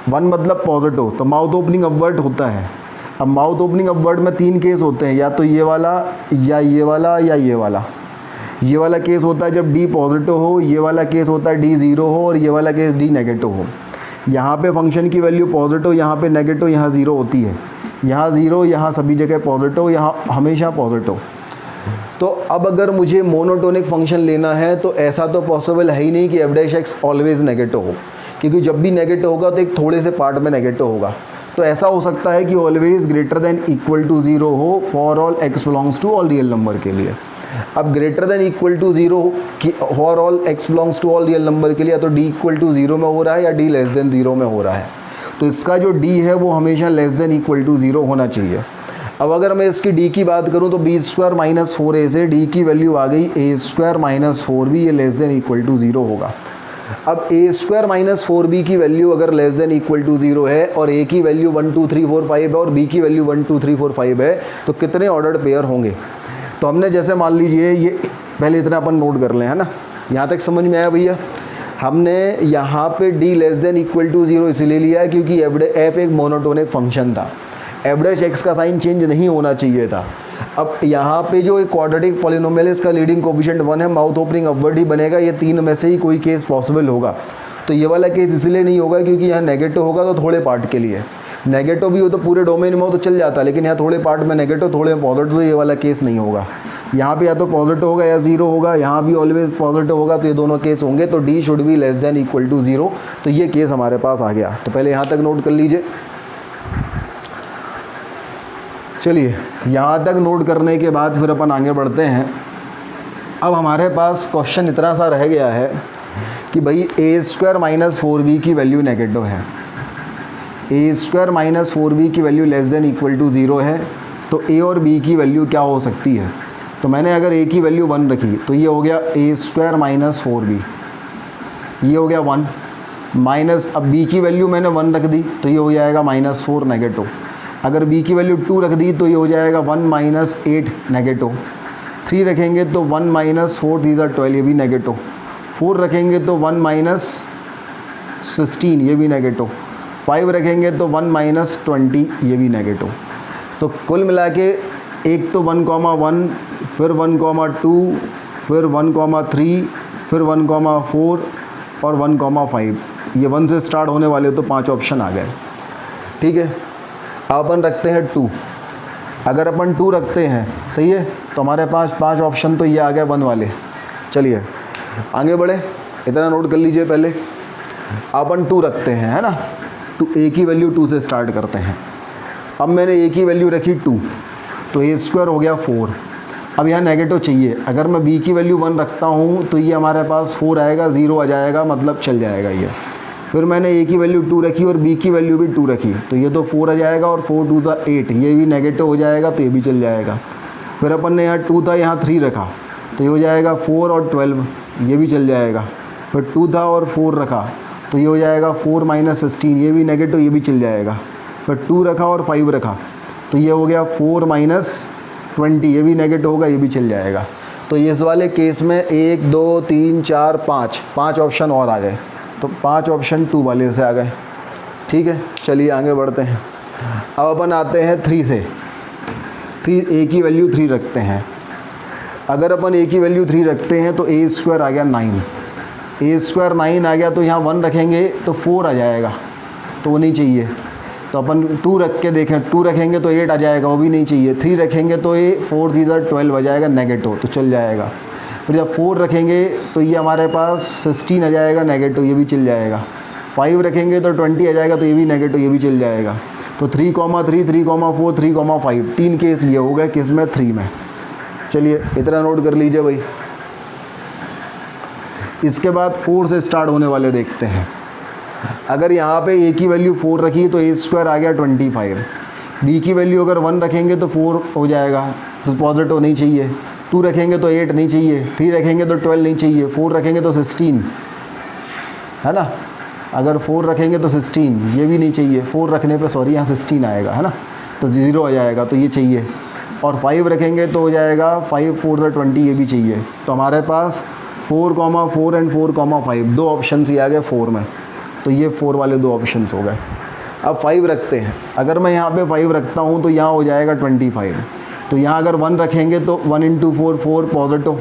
1 मतलब पॉजिटिव, तो माउथ ओपनिंग अपवर्ड होता है। अब माउथ ओपनिंग अपवर्ड में 3 केस होते हैं, या तो ये वाला या ये वाला या ये वाला। ये वाला केस होता है जब d पॉजिटिव हो, ये वाला केस होता है d 0 हो, और ये वाला केस d नेगेटिव हो। यहाँ पे फंक्शन की वैल्यू पॉजिटिव, यहाँ पे नेगेटिव, यहाँ 0 होती है, यहाँ 0, यहाँ सभी जगह पॉजिटिव, यहाँ हमेशा पॉजिटिव। तो अब अगर मुझे मोनोटोनिक फंक्शन लेना है तो ऐसा तो पॉसिबल है ही नहीं कि F dash x always negative हो, क्योंकि जब भी नेगेटिव होगा तो एक थोड़े से पार्ट में नेगेटिव होगा। तो ऐसा हो सकता है कि always greater than equal to 0 हो for all x belongs to all real number के लिए। अब ग्रेटर देन इक्वल टू 0 कि for all x belongs to all real number के लिए, तो d इक्वल टू 0 में हो रहा है या d लेस देन 0 में हो रहा है। तो इसका जो d है वो हमेशा लेस देन इक्वल टू 0 होना चाहिए। अब अगर मैं इसकी d की बात करूँ तो b स्क्वायर माइनस 4a से d की वैल्यू आ गई a स्क्वायर माइनस 4b, ये लेस देन इक्वल टू 0 होगा। अब a स्क्वायर माइनस 4b की वैल्यू अगर लेस देन इक्वल टू 0 है, और a की वैल्यू 1 2 3 4 5 है और b की वैल्यू 1 2 3 4 5 है, तो कितने ऑर्डर्ड पेयर होंगे। तो हमने जैसे मान लीजिए ये पहले इतना अपन नोट कर लें, है ना, यहाँ तक समझ में आया भैया। हमने यहाँ पे d less than equal to 0 इसलिए लिया है क्योंकि f एक मोनोटोनिक फंक्शन था, एफ डैश एक्स का साइन चेंज नहीं होना चाहिए था। अब यहाँ पे जो एक क्वाड्रेटिक पॉलिनोमियल इसका लीडिंग कोफिशिएंट 1 है, माउथ ओपनिंग अपवर्ड ही बनेगा, ये 3 में से ही कोई केस पॉसिबल होगा। तो ये वाला केस इसलिए नहीं होगा क्योंकि यहाँ नेगेटिव होगा तो थोड़े पार्ट के लिए, नेगेटिव भी हो तो पूरे डोमेन में हो तो चल जाता, लेकिन यहाँ थोड़े पार्ट में नेगेटिव थोड़े पॉजिटिव, तो ये वाला केस नहीं होगा। यहाँ पे या तो पॉजिटिव होगा या 0 होगा, यहाँ भी ऑलवेज पॉजिटिव होगा, तो ये दोनों केस होंगे। तो d should be less than equal to 0, तो ये केस हमारे पास आ गया। तो पहले यहाँ तक नोट कर लीजिए। चलिए यहाँ तक नोट करने के बाद फिर अपन आगे बढ़ते हैं। अब हमारे पास क्वेश्चन इतना सा रह गया है कि भाई a स्क्वायर माइनस 4b की वैल्यू नेगेटिव है, a स्क्वायर माइनस 4b की वैल्यू लेस देन इक्वल टू 0 है, तो a और b की वैल्यू क्या हो सकती है। तो मैंने अगर a की वैल्यू 1 रखी तो ये हो गया a स्क्वायर माइनस 4b, ये हो गया 1 माइनस, अब b की वैल्यू मैंने 1 रख दी तो ये हो जाएगा -4 नेगेटिव। अगर b की वैल्यू 2 रख दी तो ये हो जाएगा 1 माइनस 8 नेगेटिव। 3 रखेंगे तो 1 माइनस 4 3 12, ये भी नेगेटिव। 4 रखेंगे तो 1 माइनस 16, ये भी नेगेटिव। 5 रखेंगे तो 1 माइनस 20, ये भी नेगेटिव। तो कुल मिला के एक तो 1,1, फिर 1,2, फिर 1,3, फिर 1,4 और 1,5, ये 1 से स्टार्ट होने वाले तो 5 ऑप्शन आ गए। ठीक है, अब अपन रखते हैं 2। अगर अपन 2 रखते हैं, सही है, तो हमारे पास 5 ऑप्शन तो ये आ गए 1 वाले। चलिए आगे बढ़े। इतना नोट कर लीजिए। पहले अपन 2 रखते हैं, है ना, तो a की वैल्यू 2 से स्टार्ट करते हैं। अब मैंने a की वैल्यू रखी 2, तो a स्क्वायर हो गया 4। अब यहाँ नेगेटिव चाहिए, अगर मैं b की वैल्यू 1 रखता हूँ तो ये हमारे पास 4 आएगा, 0 आ जाएगा, मतलब चल जाएगा ये। फिर मैंने a की वैल्यू 2 रखी और b की वैल्यू भी 2 रखी, तो ये तो 4 आ जाएगा और 4 2 ज़ा 8, ये भी नेगेटिव हो जाएगा, तो ये भी चल जाएगा। फिर अपन ने यहाँ 2 था, यहाँ 3 रखा, तो ये हो जाएगा 4 और 12, ये भी चल जाएगा। फिर 2 था और 4 रखा, तो ये हो जाएगा 4 - 16, ये भी नेगेटिव, ये भी चल जाएगा। फिर 2 रखा और 5 रखा, तो ये हो गया 4 - 20, ये भी नेगेटिव होगा, ये भी चल जाएगा। तो इस वाले केस में 1 2 3 4 5 ऑप्शन और आ गए, तो 5 ऑप्शन 2 वाले से आ गए। ठीक है, चलिए आगे बढ़ते हैं। अब अपन आते हैं 3 से। 3 a की वैल्यू 3 रखते हैं। अगर अपन a की वैल्यू 3 रखते हैं तो a स्क्वायर आ गया 9, a स्क्वायर 9 आ गया, तो यहाँ 1 रखेंगे तो 4 आ जाएगा, तो वो नहीं चाहिए। तो अपन 2 रख के देखें, 2 रखेंगे तो 8 आ जाएगा, वो भी नहीं चाहिए। 3 रखेंगे तो ये 4 3 ज़ा 12 आ जाएगा, नेगेटिव, तो चल जाएगा। फिर जब 4 रखेंगे तो ये हमारे पास 16 आ जाएगा, नेगेटिव, ये भी चल जाएगा। 5 रखेंगे तो 20 आ जाएगा, तो ये भी नेगेटिव, ये भी चल जाएगा। तो 3, 3, 3, 4, 3, 5, 3 केस ये हो गए, किस में? 3 में। चलिए इतना नोट कर लीजिए भाई। इसके बाद 4 से स्टार्ट होने वाले देखते हैं। अगर यहाँ पे a की वैल्यू 4 रखी तो a स्क्वायर आ गया 25। b की वैल्यू अगर 1 रखेंगे तो 4 हो जाएगा, तो पॉजिटिव नहीं चाहिए। 2 रखेंगे तो 8 नहीं चाहिए। 3 रखेंगे तो 12 नहीं चाहिए। 4 रखेंगे तो 16, है ना। अगर 4 रखेंगे तो 16, ये भी नहीं चाहिए। 4 रखने पे सॉरी यहाँ 16 आएगा, है ना, तो 0 आ जाएगा, तो ये चाहिए। और 5 रखेंगे तो हो जाएगा 5 4 ज़ा 20, ये भी चाहिए। तो हमारे पास 4, 4 एंड 4, 5 2 ऑप्शन ही आ गए 4 में, तो ये 4 वाले 2 ऑप्शंस हो गए। अब 5 रखते हैं। अगर मैं यहाँ पे 5 रखता हूँ तो यहाँ हो जाएगा 25। तो यहाँ अगर 1 रखेंगे तो 1 × 4 4 पॉजिटिव।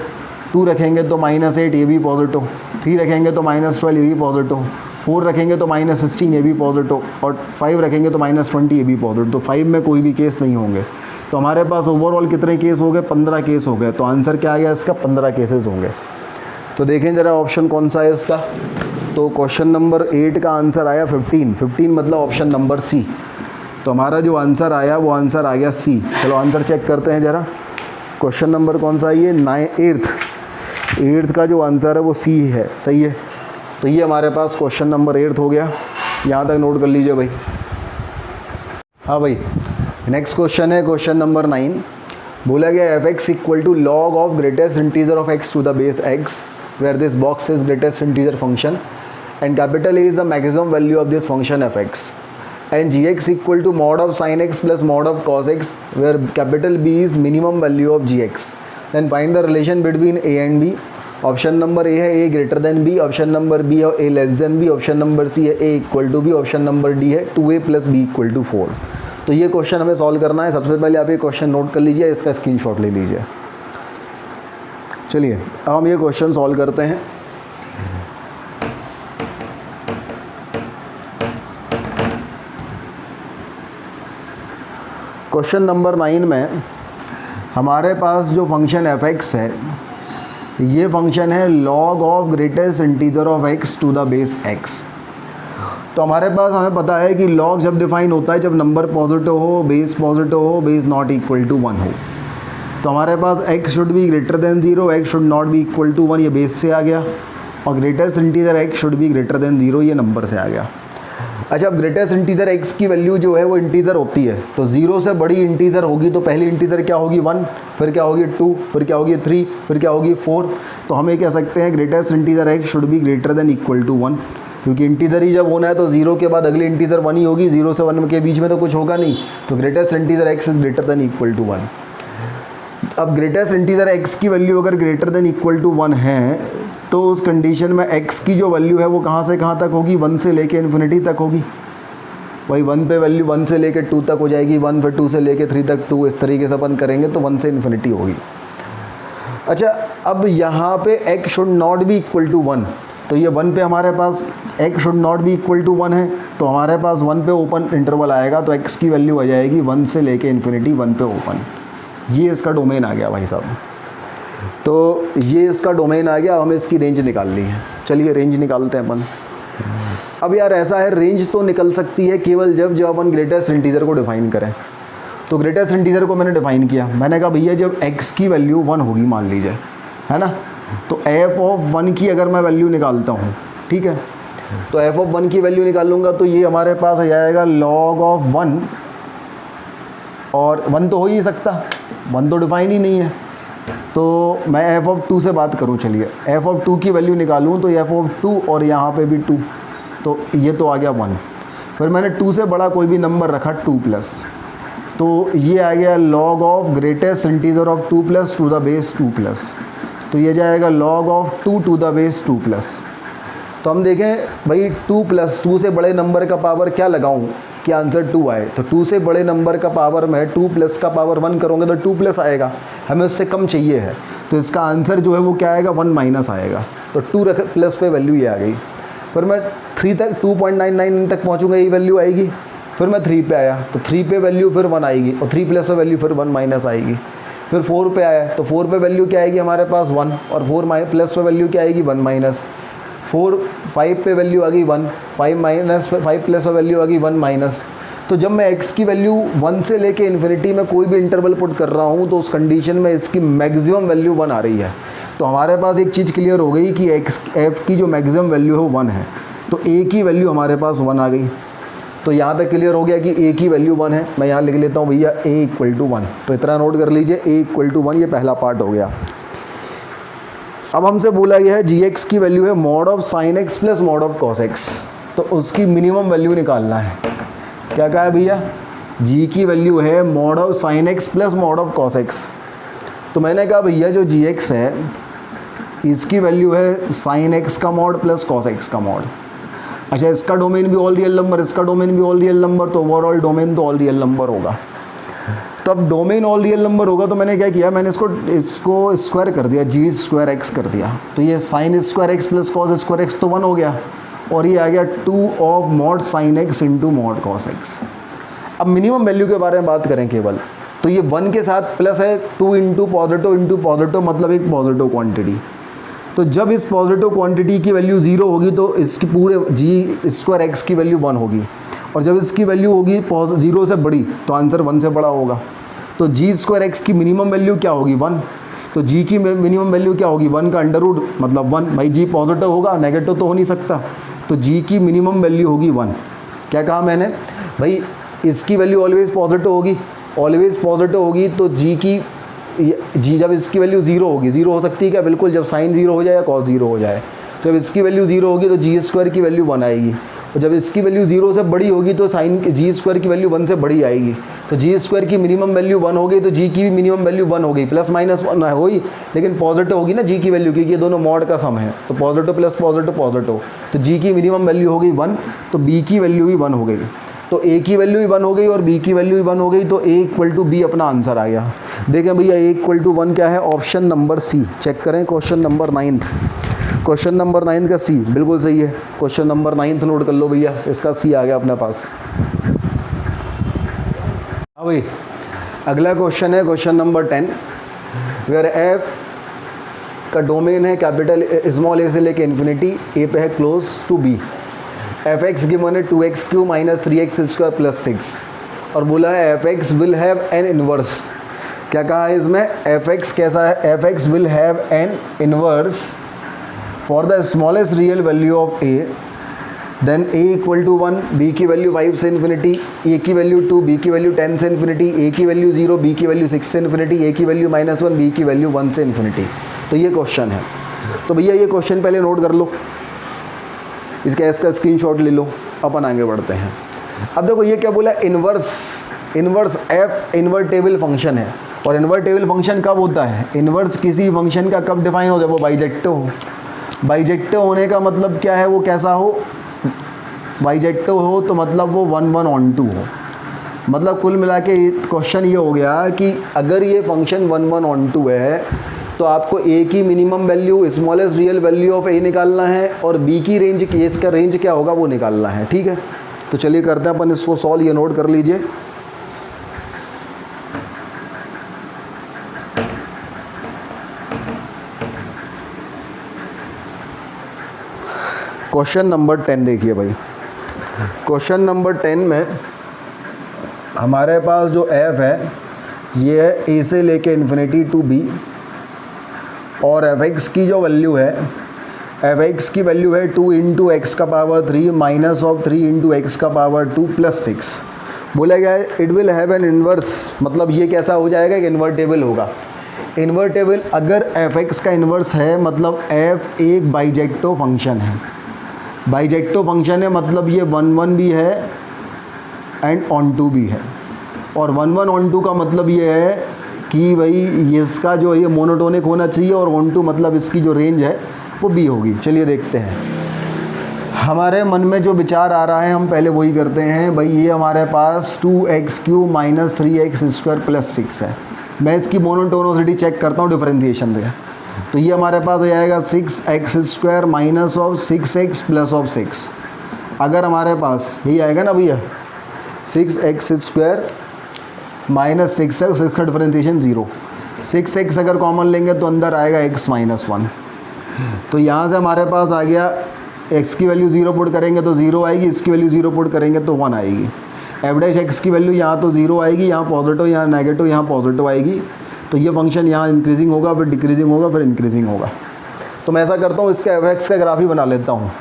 2 रखेंगे तो -8, ये भी पॉजिटिव। 3 रखेंगे तो -12, ये भी पॉजिटिव। 4 रखेंगे तो -16, ये भी पॉजिटिव। और 5 रखेंगे तो -20, ये भी पॉजिटिव। तो 5 में कोई भी केस नहीं होंगे। तो हमारे पास ओवरऑल कितने केस हो गए? 15 केस हो गए। तो आंसर क्या आ गया इसका? 15 केसेस होंगे। तो देखें ज़रा ऑप्शन कौन सा है इसका। तो क्वेश्चन नंबर 8 का आंसर आया 15 मतलब ऑप्शन नंबर सी। तो हमारा जो आंसर आया वो आंसर आ गया सी। चलो आंसर चेक करते हैं ज़रा। क्वेश्चन नंबर कौन सा है ये? 8th का जो आंसर है वो सी है, सही है। तो ये हमारे पास क्वेश्चन नंबर 8 हो गया। यहाँ तक नोट कर लीजिए भाई। हाँ भाई, नेक्स्ट क्वेश्चन है क्वेश्चन नंबर 9। बोला गया f(x) = log of greatest integer of x to the base x, where this box is greatest integer function and capital A is the maximum value of this function f(x), and gx = mod of sin x plus mod of cos x, where capital B is minimum value of gx. Then find the relation between A and B. Option number A है a greater than b, option number B है a less than b, option number C है a = b, option number D है 2a + b = 4। तो ये question हमें solve करना है। सबसे पहले आप ये क्वेश्चन नोट कर लीजिए, इसका स्क्रीनशॉट ले लीजिए। चलिए अब हम ये क्वेश्चन सॉल्व करते हैं। क्वेश्चन नंबर 9 में हमारे पास जो फंक्शन f(x) है, ये फंक्शन है log of greatest integer of x to the base x। तो हमारे पास हमें पता है कि log जब डिफाइन होता है जब नंबर पॉजिटिव हो, बेस पॉजिटिव हो, बेस नॉट इक्वल टू 1 हो। तो हमारे पास x should be greater than 0, x should not be equal to 1, ये बेस से आ गया। और greatest integer x should be greater than 0, ये नंबर से आ गया। अच्छा, अब ग्रेटेस्ट इंटीजर x की वैल्यू जो है वो इंटीजर होती है, तो 0 से बड़ी इंटीजर होगी तो पहली इंटीजर क्या होगी? 1, फिर क्या होगी? 2, फिर क्या होगी? 3, फिर क्या होगी? 4। तो हम ये कह सकते हैं greatest integer x should be greater than equal to 1, क्योंकि इंटीजर ही जब होना है तो 0 के बाद अगली इंटीजर 1 ही होगी। 0 से 1 के बीच में तो कुछ होगा नहीं। तो greatest integer x is greater than equal to 1। अब ग्रेटेस्ट इंटीजर x की वैल्यू अगर ग्रेटर देन इक्वल टू 1 है तो उस कंडीशन में x की जो वैल्यू है वो कहाँ से कहाँ तक होगी? 1 से लेके इन्फिनिटी तक होगी। वही 1 पे वैल्यू 1 से लेके 2 तक हो जाएगी, 1 फिर 2 से लेके 3 तक 2, इस तरीके से अपन करेंगे तो 1 से इन्फिनिटी होगी। अच्छा, अब यहाँ पे x should not be equal to 1, तो ये 1 पे हमारे पास x should not be equal to 1 है, तो हमारे पास 1 पे ओपन इंटरवल आएगा, तो x की वैल्यू आ जाएगी 1 से लेके इन्फिनिटी 1 पे ओपन। ये इसका डोमेन आ गया भाई साहब। तो ये इसका डोमेन आ गया, हमें इसकी रेंज निकालनी है। चलिए रेंज निकालते हैं अपन। अब यार ऐसा है, रेंज तो निकल सकती है केवल जब अपन ग्रेटेस्ट इंटीजर को डिफाइन करें। तो ग्रेटेस्ट इंटीजर को मैंने डिफाइन किया, मैंने कहा भैया जब x की वैल्यू 1 होगी मान लीजिए, है ना, तो f ऑफ 1 की अगर मैं वैल्यू निकालता हूँ, ठीक है, तो f ऑफ 1 की वैल्यू निकालूंगा तो ये हमारे पास आ जाएगा log ऑफ 1, और 1 तो हो ही नहीं सकता, 1 तो डिफाइन ही नहीं है। तो मैं f ऑफ 2 से बात करूँ, चलिए f ऑफ 2 की वैल्यू निकालूँ तो f ऑफ 2 और यहाँ पे भी 2, तो ये तो आ गया 1। फिर मैंने 2 से बड़ा कोई भी नंबर रखा 2 प्लस, तो ये आ गया log of greatest integer of 2 plus to the base 2 plus, तो ये जाएगा log of 2 to the base 2 plus. तो हम देखें भाई 2 प्लस 2 से बड़े नंबर का पावर क्या लगाऊं कि आंसर 2 आए, तो 2 से बड़े नंबर का पावर में 2 प्लस का पावर 1 करोगे तो 2 प्लस आएगा, हमें उससे कम चाहिए है, तो इसका आंसर जो है वो क्या आएगा 1 माइनस आएगा। तो 2 प्लस पे वैल्यू ये आ गई। फिर मैं 3 तक 2.99 तक पहुँचूँगा, ये वैल्यू आएगी। फिर मैं 3 पे आया तो 3 पे वैल्यू फिर 1 आएगी, और 3 प्लस पे वैल्यू फिर 1 माइनस आएगी। फिर 4 पे आया तो 4 पे वैल्यू क्या आएगी हमारे पास 1, और 4 प्लस पे वैल्यू क्या आएगी 1 माइनस। 5 पे वैल्यू आ गई 1, 5 माइनस 5 प्लस पे वैल्यू आ गई 1 माइनस। तो जब मैं x की वैल्यू 1 से लेके इन्फिनिटी में कोई भी इंटरवल पुट कर रहा हूँ तो उस कंडीशन में इसकी मैक्सिमम वैल्यू 1 आ रही है। तो हमारे पास एक चीज़ क्लियर हो गई कि f की जो मैक्सिमम वैल्यू है वो 1 है, तो a की वैल्यू हमारे पास 1 आ गई। तो यहाँ तक क्लियर हो गया कि a की वैल्यू 1 है। मैं यहाँ लिख लेता हूँ भैया a इक्वल टू 1, तो इतना नोट कर लीजिए a इक्वल टू 1, ये पहला पार्ट हो गया। अब हमसे बोला गया है gx की वैल्यू है mod of sine x plus mod of cos x, तो उसकी मिनिमम वैल्यू निकालना है। क्या कहा है भैया, g की वैल्यू है mod of sine x plus mod of cos x। तो मैंने कहा भैया जो gx है इसकी वैल्यू है साइन x का मॉड प्लस कॉस x का मॉड। अच्छा, इसका डोमेन भी ऑल रियल नंबर, इसका डोमेन भी ऑल रियल नंबर, तो ओवरऑल डोमेन तो ऑल रियल नंबर होगा। तो अब डोमेन ऑल रियल नंबर होगा तो मैंने क्या किया, मैंने इसको स्क्वायर कर दिया, जी स्क्वायर एक्स कर दिया, तो ये sine square x plus cos square x तो 1 हो गया, और ये आ गया 2 of mod sine X into mod cos x. अब मिनिमम वैल्यू के बारे में बात करें केवल, तो ये 1 के साथ प्लस है 2 इंटू पॉजिटिव मतलब एक पॉजिटिव क्वांटिटी। तो जब इस पॉजिटिव क्वांटिटी की वैल्यू 0 होगी तो इसकी पूरे जी स्क्वायर एक्स की वैल्यू 1 होगी, और जब इसकी वैल्यू होगी 0 से बड़ी तो आंसर 1 से बड़ा होगा। तो जी स्क्वायर एक्स की मिनिमम वैल्यू क्या होगी 1, तो जी की मिनिमम वैल्यू क्या होगी 1 का अंडर रूट मतलब 1, भाई जी पॉजिटिव होगा, नेगेटिव तो हो नहीं सकता, तो जी की मिनिमम वैल्यू होगी 1। क्या कहा मैंने भाई, इसकी वैल्यू ऑलवेज पॉजिटिव होगी, ऑलवेज पॉजिटिव होगी, तो जी जब इसकी वैल्यू 0 होगी, 0 हो सकती है क्या, बिल्कुल, जब साइन 0 हो जाए या कॉस 0 हो जाए, तो जब इसकी वैल्यू 0 होगी तो जी स्क्वायर की वैल्यू 1 आएगी, और जब इसकी वैल्यू 0 से बड़ी होगी तो साइन जी स्क्वायर की वैल्यू 1 से बड़ी आएगी। तो जी स्क्वायर की मिनिमम वैल्यू 1 हो गई, तो जी की भी मिनिमम वैल्यू 1 हो गई, प्लस माइनस 1 होगी, लेकिन पॉजिटिव होगी ना जी की वैल्यू, क्योंकि ये दोनों मॉड का सम है, तो पॉजिटिव प्लस पॉजिटिव, तो जी की मिनिमम वैल्यू हो गई 1, तो बी की वैल्यू भी 1 हो गई, तो ए की वैल्यू भी 1 हो गई और बी की वैल्यू भी 1 हो गई, तो ए इक्वल टू बी अपना आंसर आ गया। देखें भैया ए इक्वल टू 1 क्या है, ऑप्शन नंबर सी, चेक करें क्वेश्चन नंबर 9, क्वेश्चन नंबर 9 का सी बिल्कुल सही है। क्वेश्चन नंबर 9 नोट कर लो भैया, इसका सी आ गया अपने पास। हाँ भाई, अगला क्वेश्चन है क्वेश्चन नंबर 10, वेयर एफ का डोमेन है कैपिटल स्मॉल ए से लेके इन्फिनिटी, ए पे है close to B, F X given है 2x³ minus 3x square plus 6, और बोला है F X will have an inverse. क्या कहा है इसमें, एफ एक्स कैसा है, F X will have an inverse for the smallest real value of A, then A equal to 1, B की वैल्यू 5 से इन्फिनिटी, ए की वैल्यू 2, बी की वैल्यू 10 से इन्फिनिटी, ए की वैल्यू 0, बी की वैल्यू 6 से इन्फिनिटी, ए की वैल्यू -1, बी की वैल्यू 1 से इन्फिनिटी। तो ये क्वेश्चन है। तो भैया ये क्वेश्चन पहले नोट कर लो, इसका स्क्रीनशॉट ले लो, अपन आगे बढ़ते हैं। अब देखो ये क्या बोला, इन्वर्स एफ इन्वर्टेबल फंक्शन है, और इन्वर्टेबल फंक्शन कब होता है, इन्वर्स किसी फंक्शन का कब डिफाइन हो, जब वो बाइजेक्टिव हो। बाइजेक्टिव होने का मतलब क्या है, वो कैसा हो, बाइजेक्टिव हो तो मतलब वो 1/1 हो। मतलब कुल मिला के क्वेश्चन ये हो गया कि अगर ये फंक्शन 1/1 है तो आपको ए की minimum value smallest real value of A निकालना है, और बी की रेंज, इसका रेंज क्या होगा वो निकालना है। ठीक है, तो चलिए करते हैं अपन इसको सॉल्व, ये नोट कर लीजिए। क्वेश्चन नंबर 10 देखिए भाई। क्वेश्चन नंबर 10 में हमारे पास जो f है ये है a से लेके इन्फिनिटी टू b, और fx की जो वैल्यू है, fx की वैल्यू है 2 इंटू एक्स का power 3 minus of 3 into x का पावर 2 प्लस 6। बोला गया है it will have N inverse, मतलब ये कैसा हो जाएगा कि इन्वर्टेबल होगा। इन्वर्टेबल अगर fx का इन्वर्स है मतलब f एक बाइजेक्टो फंक्शन है। बाइजेक्टो फंक्शन है मतलब ये 1 1 भी है एंड ऑन टू भी है, और 1 1 ऑन टू का मतलब ये है कि भाई ये इसका जो है ये मोनोटोनिक होना चाहिए, और ऑन टू मतलब इसकी जो रेंज है वो b होगी। चलिए देखते हैं हमारे मन में जो विचार आ रहा है, हम पहले वही करते हैं। भाई ये हमारे पास 2x³ minus 3x square plus 6 है। मैं इसकी मोनोटोनिसिटी चेक करता हूँ डिफरेंशिएशन से। तो ये हमारे पास आ जाएगा 6x square minus of 6x plus of 6। अगर हमारे पास यही आएगा ना भैया 6x स्क्वायर माइनस 6x, 6 का डिफरेंशिएशन 0, 6x अगर कॉमन लेंगे तो अंदर आएगा x माइनस 1। तो यहाँ से हमारे पास आ गया x की वैल्यू 0 पुट करेंगे तो 0 आएगी, इसकी वैल्यू 0 पुट करेंगे तो 1 आएगी। एफ डैश एक्स की वैल्यू यहाँ तो 0 आएगी, यहाँ पॉजिटिव, यहाँ नेगेटिव, यहाँ पॉजिटिव आएगी। तो ये फंक्शन यहाँ इंक्रीजिंग होगा, फिर डिक्रीजिंग होगा, फिर इंक्रीजिंग होगा। तो मैं ऐसा करता हूँ इसका एफ एक्स का ग्राफ ही बना लेता हूँ।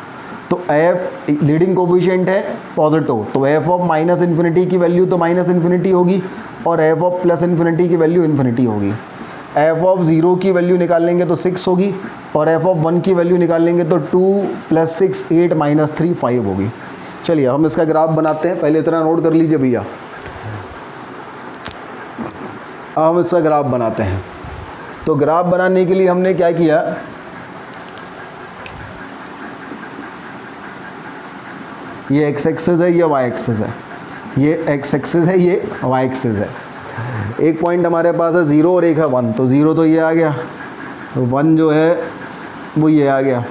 तो एफ लीडिंग कोफिशिएंट है पॉजिटिव, तो एफ ऑफ माइनस इन्फिनिटी की वैल्यू तो माइनस इन्फिनिटी होगी, और एफ ऑफ प्लस इन्फिनिटी की वैल्यू इन्फिनिटी होगी। एफ ऑफ 0 की वैल्यू निकाल लेंगे तो 6 होगी, और एफ ऑफ 1 की वैल्यू निकाल लेंगे तो 2 + 6 8 - 3 5 होगी। चलिए हम इसका ग्राफ बनाते हैं, पहले इतना नोट कर लीजिए भैया। अब हम इसका ग्राफ बनाते हैं। तो ग्राफ बनाने के लिए हमने क्या किया, ये एक्स एक्सिस है, ये वाई एक्सिस है, ये एक्स एक्सिस है, ये वाई एक्सिस है। एक पॉइंट हमारे पास है 0 और एक है 1, तो 0 तो ये आ गया, 1 जो है वो ये आ गया।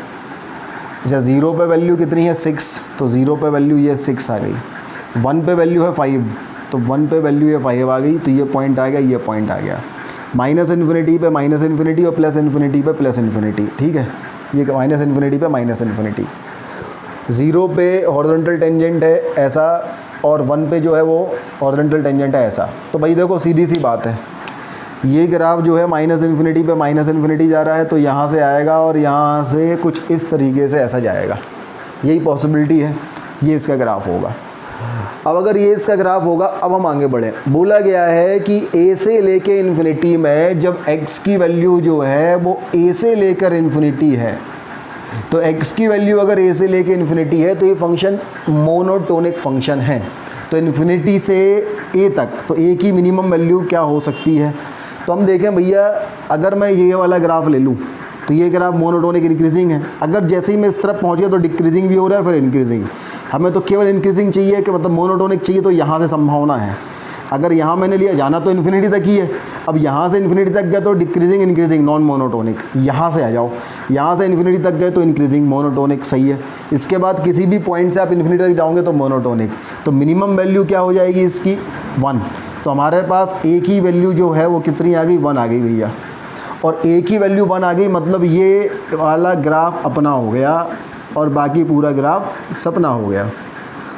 अच्छा 0 पे वैल्यू कितनी है 6, तो 0 पे वैल्यू ये 6 आ गई। 1 पे वैल्यू है 5, तो 1 पे वैल्यू ये 5 आ गई, तो ये पॉइंट आ गया, ये पॉइंट आ गया। माइनस इन्फिनिटी पे माइनस इन्फिनिटी और प्लस इन्फिनिटी पे प्लस इन्फिनिटी, ठीक है। ये माइनस इन्फिनिटी पे माइनस इन्फिनिटी। 0 पे हॉरिजॉन्टल टेंजेंट है ऐसा, और 1 पे जो है वो हॉरिजॉन्टल टेंजेंट है ऐसा। तो भाई देखो सीधी सी बात है, ये ग्राफ जो है माइनस इन्फिनिटी पे माइनस इन्फिनिटी जा रहा है, तो यहाँ से आएगा और यहाँ से कुछ इस तरीके से ऐसा जाएगा। यही पॉसिबिलिटी है, ये इसका ग्राफ होगा। अब अगर ये इसका ग्राफ होगा, अब हम आगे बढ़े। बोला गया है कि a से लेके इन्फिनिटी में जब x की वैल्यू जो है वो a से लेकर इन्फिनिटी है, तो x की वैल्यू अगर a से लेके इन्फिनिटी है तो ये फंक्शन मोनोटोनिक फंक्शन है। तो इन्फिनिटी से a तक, तो a की मिनिमम वैल्यू क्या हो सकती है। तो हम देखें भैया, अगर मैं ये वाला ग्राफ ले लूँ तो ये ग्राफ मोनोटोनिक इंक्रीजिंग है। अगर जैसे ही मैं इस तरफ पहुँच गया तो डिक्रीजिंग भी हो रहा है, फिर इंक्रीजिंग। हमें तो केवल इंक्रीजिंग चाहिए कि मतलब मोनोटोनिक चाहिए, तो यहाँ से संभावना है। अगर यहाँ मैंने लिया, जाना तो इन्फिनिटी तक ही है, अब यहाँ से इन्फिनिटी तक गया तो डिक्रीजिंग इंक्रीजिंग नॉन मोनोटोनिक। यहाँ से आ जाओ, यहाँ से इन्फिनिटी तक गए तो इंक्रीजिंग मोनोटोनिक, सही है। इसके बाद किसी भी पॉइंट से आप इन्फिनिटी तक जाओगे तो मोनोटोनिक। तो मिनिमम वैल्यू क्या हो जाएगी इसकी 1। तो हमारे पास a की वैल्यू जो है वो कितनी आ गई, 1 आ गई भैया। और a की वैल्यू 1 आ गई मतलब ये वाला ग्राफ अपना हो गया और बाकी पूरा ग्राफ सपना हो गया।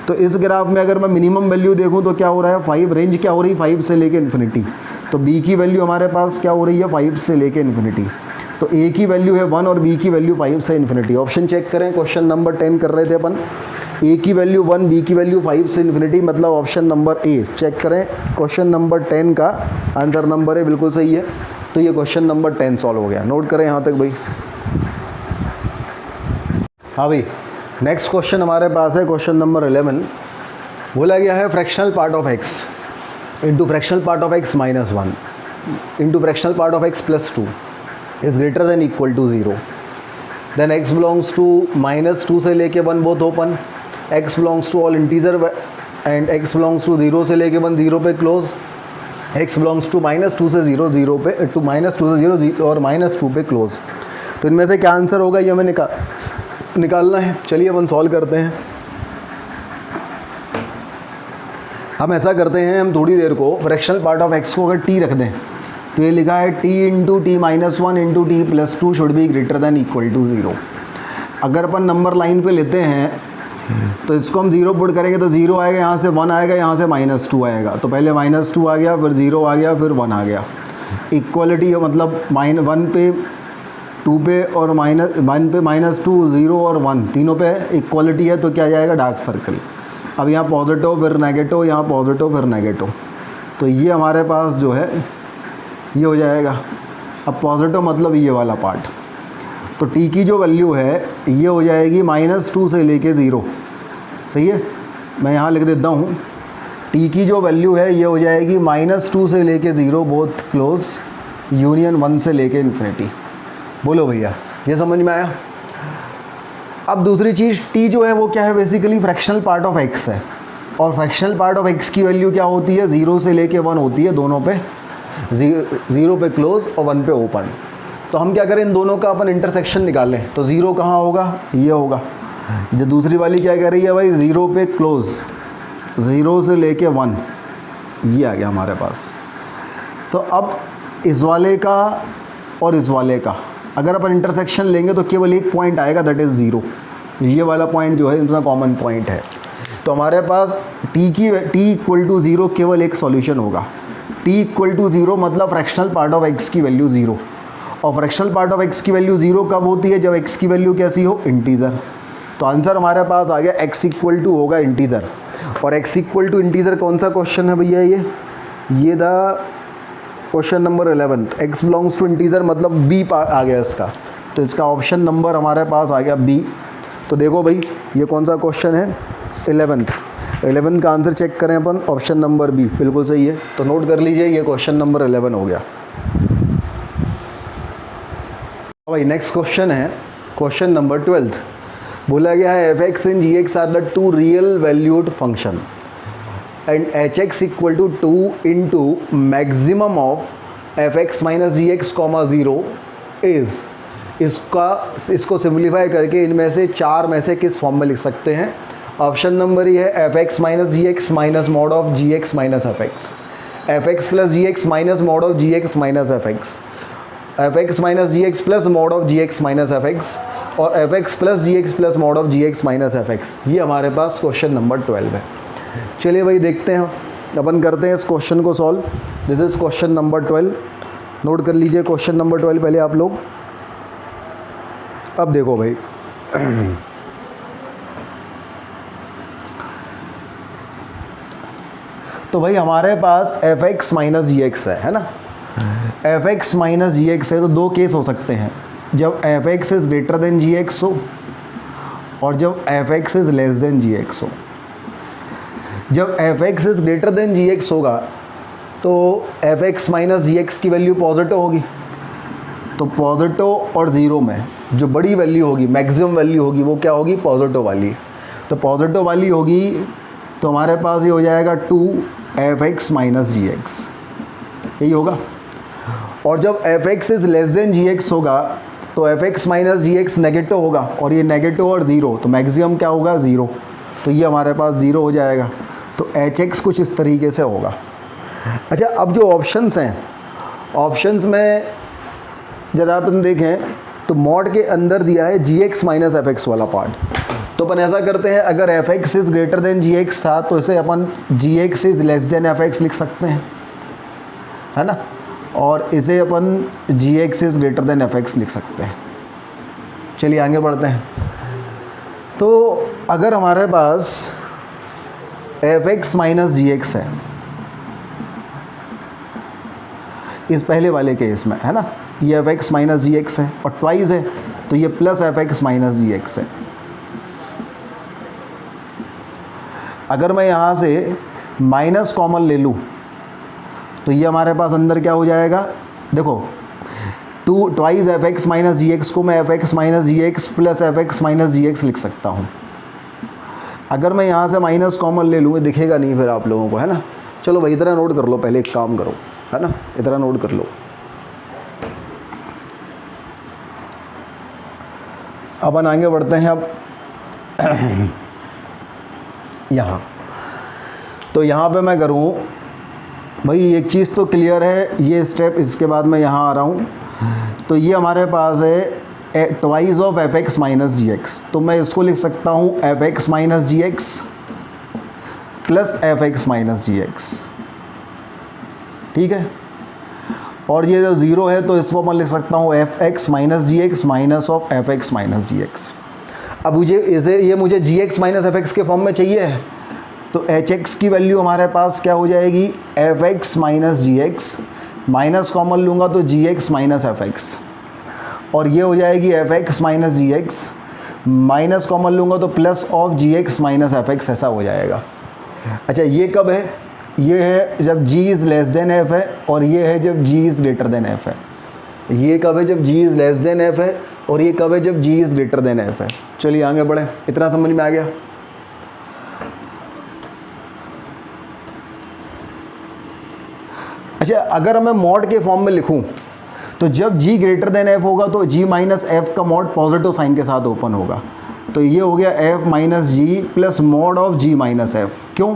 तो इस ग्राफ में अगर मैं मिनिमम वैल्यू देखूं तो क्या हो रहा है 5, रेंज क्या हो रही है 5 से लेके इन्फिनिटी। तो b की वैल्यू हमारे पास क्या हो रही है 5 से लेके इन्फिनिटी। तो a की वैल्यू है 1 और b की वैल्यू 5 से इन्फिनिटी। ऑप्शन चेक करें, क्वेश्चन नंबर 10 कर रहे थे अपन। a की वैल्यू 1, b की वैल्यू 5 से इन्फिनिटी, मतलब ऑप्शन नंबर a। चेक करें, क्वेश्चन नंबर 10 का आंसर नंबर है, बिल्कुल सही है। तो ये क्वेश्चन नंबर 10 सॉल्व हो गया। नोट करें यहाँ तक भाई। हाँ भाई, नेक्स्ट क्वेश्चन हमारे पास है क्वेश्चन नंबर 11। बोला गया है fractional part of x into fractional part of x minus 1 into fractional part of x plus 2 is greater than equal to 0। Then x belongs to -2 से लेके 1 both open, x belongs to all integer and x belongs to 0 से लेके 1 0 पे close, x belongs to -2 से 0 0 पे to -2 से 0 और -2 पे क्लोज। तो इनमें से क्या आंसर होगा ये हमें निकालना है। चलिए अपन सॉल्व करते हैं। हम ऐसा करते हैं, हम थोड़ी देर को फ्रैक्शनल पार्ट ऑफ x को अगर t रख दें तो ये लिखा है t into T -1 into T plus 2 should be greater than equal to 0। अगर अपन नंबर लाइन पे लेते हैं तो इसको हम 0 पुट करेंगे तो 0 आएगा, यहाँ से 1 आएगा, यहाँ से -2 आएगा। तो पहले -2 आ गया, फिर 0 आ गया, फिर 1 आ गया। इक्वलिटी है, मतलब -1 पे 2 पे और -1 पे -2, 0 और 1 तीनों पे इक्वलिटी है, तो क्या जाएगा डार्क सर्कल। अब यहाँ पॉजिटिव फिर नेगेटिव, यहाँ पॉजिटिव फिर नेगेटिव, तो ये हमारे पास जो है ये हो जाएगा। अब पॉजिटिव मतलब ये वाला पार्ट, तो t की जो वैल्यू है ये हो जाएगी -2 से लेके 0। सही है, मैं यहाँ लिख देता हूँ, t की जो वैल्यू है ये हो जाएगी -2 से लेके 0 बोथ क्लोज, यूनियन 1 से लेके इन्फिनिटी। बोलो भैया, ये समझ में आया। अब दूसरी चीज़ t जो है वो क्या है, basically fractional part of x है, और फ्रैक्शनल पार्ट ऑफ x की वैल्यू क्या होती है, 0 से लेके 1 होती है, दोनों पे 0 पे क्लोज और 1 पे ओपन। तो हम क्या करें, इन दोनों का अपन इंटरसेक्शन निकालें, तो 0 कहाँ होगा, ये होगा। जो दूसरी वाली क्या कह रही है भाई, 0 पे क्लोज, 0 से लेके 1, ये आ गया हमारे पास। तो अब इस वाले का और इस वाले का अगर अपन इंटरसेक्शन लेंगे तो केवल एक पॉइंट आएगा, दैट इज़ 0। ये वाला पॉइंट जो है इनका कॉमन पॉइंट है। तो हमारे पास t इक्वल टू 0 केवल एक सॉल्यूशन होगा। t इक्वल टू 0 मतलब फ्रैक्शनल पार्ट ऑफ x की वैल्यू 0, और फ्रैक्शनल पार्ट ऑफ x की वैल्यू 0 कब होती है, जब x की वैल्यू कैसी हो, इंटीजर। तो आंसर हमारे पास आ गया x इक्वल टू होगा इंटीजर। और x इक्वल टू इंटीजर कौन सा क्वेश्चन है भैया, ये the question number 11, x belongs to integer मतलब b आ गया इसका। तो इसका ऑप्शन नंबर हमारे पास आ गया b। तो देखो भाई ये कौन सा क्वेश्चन है, 11th का आंसर चेक करें अपन, ऑप्शन नंबर बी बिल्कुल सही है। तो नोट कर लीजिए, ये क्वेश्चन नंबर 11 हो गया भाई। नेक्स्ट क्वेश्चन है क्वेश्चन नंबर 12। बोला गया है f(x) and g(x) are the two real valued function and h(x) equal to 2 into maximum of f(x minus g(x) 0 is. इसको सिम्प्लीफाई करके इनमें से 4 में से किस फॉर्म में लिख सकते हैं। ऑप्शन नंबर ये है f(x minus g(x) minus mod of g(x minus f(x), f(x plus g(x) minus mod of g(x minus f(x), f(x minus g(x) plus mod of g(x minus f(x), और f(x plus g(x) plus mod of g(x minus f(x). ये हमारे पास question number 12 है। चलिए भाई देखते हैं, अपन करते हैं इस क्वेश्चन को solve. This is question number 12। Note कर लीजिए क्वेश्चन नंबर 12 पहले आप लोग। अब देखो भाई तो भाई हमारे पास f(x माइनस g(x) है ना। f(x माइनस g(x) है तो दो केस हो सकते हैं, जब f(x) is greater then g(x) हो और जब f(x) is less then g(x) हो। जब f(x) is greater then g(x) होगा तो f(x माइनस g(x) की वैल्यू पॉजिटिव होगी। तो पॉजिटिव और ज़ीरो में जो बड़ी वैल्यू होगी, मैक्सिमम वैल्यू होगी, वो क्या होगी, पॉजिटिव वाली। तो पॉजिटिव वाली होगी तो हमारे पास ये हो जाएगा 2f(x माइनस g(x), यही होगा। और जब f(x) is less then g(x) होगा तो f(x माइनस g(x) नेगेटिव होगा, और ये नेगेटिव और ज़ीरो, तो मैक्सिमम क्या होगा, ज़ीरो। तो ये हमारे पास ज़ीरो हो जाएगा। तो h(x) कुछ इस तरीके से होगा। अच्छा, अब जो ऑप्शंस हैं, ऑप्शंस में ज़रा अपन देखें तो मॉड के अंदर दिया है g(x माइनस f(x) वाला पार्ट। तो अपन ऐसा करते हैं, अगर f(x) is greater then g(x) था तो इसे अपन g(x) is less then f(x) लिख सकते हैं, है ना। और इसे अपन g(x) is greater then f(x) लिख सकते हैं। चलिए आगे बढ़ते हैं। तो अगर हमारे पास f(x माइनस g(x) है इस पहले वाले केस में, है ना, ये f(x माइनस g(x) है और ट्वाइस है तो ये प्लस f(x माइनस g(x) है। अगर मैं यहाँ से माइनस कॉमन ले लूँ तो ये हमारे पास अंदर क्या हो जाएगा, देखो ट्वाइस f(x माइनस g(x) को मैं f(x minus g(x) plus f(x minus g(x) लिख सकता हूँ। अगर मैं यहाँ से माइनस कॉमन ले लूँ, दिखेगा नहीं फिर आप लोगों को, है ना। चलो भाई इतना नोट कर लो, पहले एक काम करो, है ना, इतना नोट कर लो। अपन आगे बढ़ते हैं। अब यहाँ तो यहाँ पे मैं करूँ भाई, एक चीज़ तो क्लियर है, ये स्टेप, इसके बाद मैं यहाँ आ रहा हूँ। तो ये हमारे पास है twice of F X minus G X, तो मैं इसको लिख सकता हूँ F X minus G X plus F X minus G X, ठीक है। और ये जो ज़ीरो है तो इसको मैं लिख सकता हूँ F X minus G X minus of F X minus G X. अब मुझे G X minus F X के फॉर्म में चाहिए, तो एच एक्स की वैल्यू हमारे पास क्या हो जाएगी, F X minus G X, minus common लूँगा तो G X minus F X, और ये हो जाएगी F X minus G X, minus common लूँगा तो plus of G X minus F X, ऐसा हो जाएगा। अच्छा, ये कब है, ये है जब g is less then f है, और ये है जब g is greater than f है। ये कब है, जब g is less then f है, और ये कब है, जब g is greater than f है। चलिए आगे बढ़े, इतना समझ में आ गया। अच्छा, अगर मैं मॉड के फॉर्म में लिखूं तो जब g ग्रेटर देन f होगा तो g माइनस एफ का मॉड पॉजिटिव साइन के साथ ओपन होगा, तो ये हो गया f minus G plus mod of g minus F. क्यों,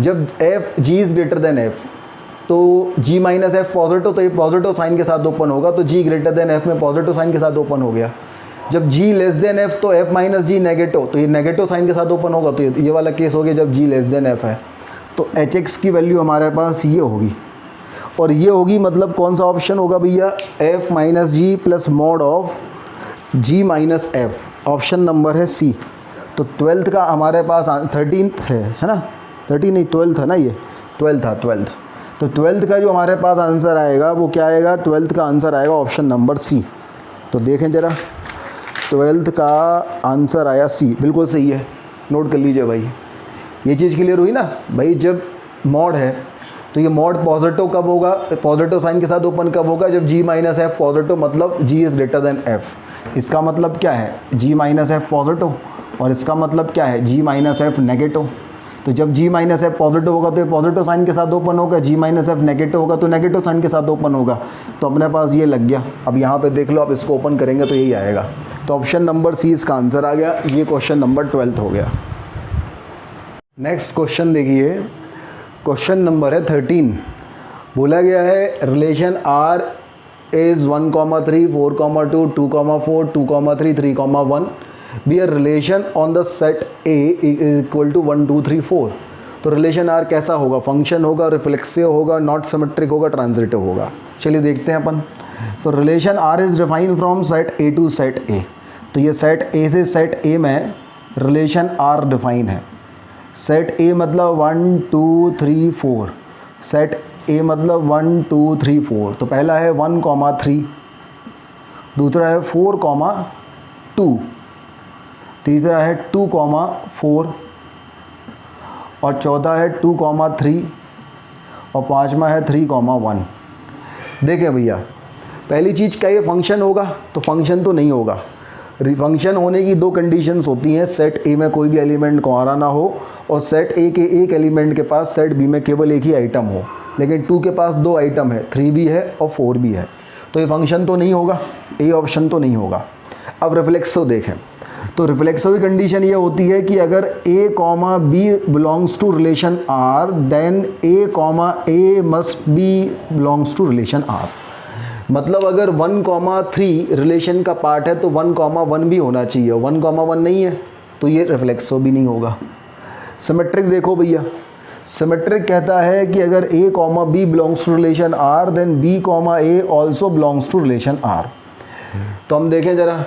जब f g is greater than f तो g माइनस एफ पॉजिटिव, तो ये पॉजिटिव साइन के साथ ओपन होगा, तो g ग्रेटर देन f में पॉजिटिव साइन के साथ ओपन हो गया। जब g लेस देन f तो f माइनस जी नेगेटिव, तो ये नेगेटिव साइन के साथ ओपन होगा, तो ये वाला केस हो गया जब g लेस देन f है। तो एच एक्स की वैल्यू हमारे पास ये होगी, और ये होगी मतलब कौन सा ऑप्शन होगा भैया, f minus G plus mod of g minus F, option number है सी। तो 12th का हमारे पास 13th है ना, 13 नहीं 12th है ना, ये 12th था 12th। तो 12th का जो हमारे पास आंसर आएगा वो क्या आएगा, 12th का आंसर आएगा ऑप्शन नंबर सी। तो देखें ज़रा, 12th का आंसर आया सी, बिल्कुल सही है, नोट कर लीजिए भाई। ये चीज़ क्लियर हुई ना भाई, जब मॉड है तो ये मॉड पॉजिटिव कब होगा, पॉजिटिव साइन के साथ ओपन कब होगा, जब g माइनस एफ पॉजिटिव, मतलब g is greater than f। इसका मतलब क्या है, g माइनस एफ पॉजिटिव, और इसका मतलब क्या है, g माइनस एफ नेगेटिव। तो जब g माइनस एफ पॉजिटिव होगा तो ये पॉजिटिव साइन के साथ ओपन होगा, g माइनस एफ नेगेटिव होगा तो नेगेटिव साइन के साथ ओपन होगा। तो अपने पास ये लग गया। अब यहाँ पे देख लो, आप इसको ओपन करेंगे तो यही आएगा। तो ऑप्शन नंबर सी इसका आंसर आ गया। ये क्वेश्चन नंबर 12 हो गया। नेक्स्ट क्वेश्चन देखिए, क्वेश्चन नंबर है 13। बोला गया है relation R is 1,3, 4,2, 2,4, 2,3, 3,1 be a relation on the set A is equal to 1, 2, 3, 4। तो रिलेशन R कैसा होगा, फंक्शन होगा, रिफ्लेक्सिव होगा, नॉट सिमेट्रिक होगा, ट्रांजिटिव होगा। चलिए देखते हैं अपन। तो relation R is define from set A to set A। तो ये सेट A से सेट A में रिलेशन R डिफाइन है। सेट A मतलब 1, 2, 3, 4, सेट A मतलब 1, 2, 3, 4। तो पहला है 1,3, दूसरा है 4,2, तीसरा है 2,4, और चौथा है 2,3, और पांचवा है 3,1। देखिए भैया, पहली चीज़ क्या, ये फंक्शन होगा, तो फंक्शन तो नहीं होगा। फंक्शन होने की दो कंडीशंस होती हैं, सेट ए में कोई भी एलिमेंट कुंवारा ना हो, और सेट ए के एक एलिमेंट के पास सेट बी में केवल एक ही आइटम हो। लेकिन 2 के पास 2 आइटम है, 3 भी है और 4 भी है, तो ये फंक्शन तो नहीं होगा, ए ऑप्शन तो नहीं होगा। अब रिफ्लेक्सिव देखें, तो रिफ्लेक्सिव की कंडीशन ये होती है कि अगर a, b belongs to relation R, then a, must be belongs to relation R। मतलब अगर 1,3 रिलेशन का पार्ट है तो 1,1 भी होना चाहिए, 1,1 नहीं है तो ये रिफ्लेक्सिव भी नहीं होगा। सिमेट्रिक देखो भैया, सिमेट्रिक कहता है कि अगर a, b belongs to relation R, then b, a also belongs to relation R। तो हम देखें ज़रा,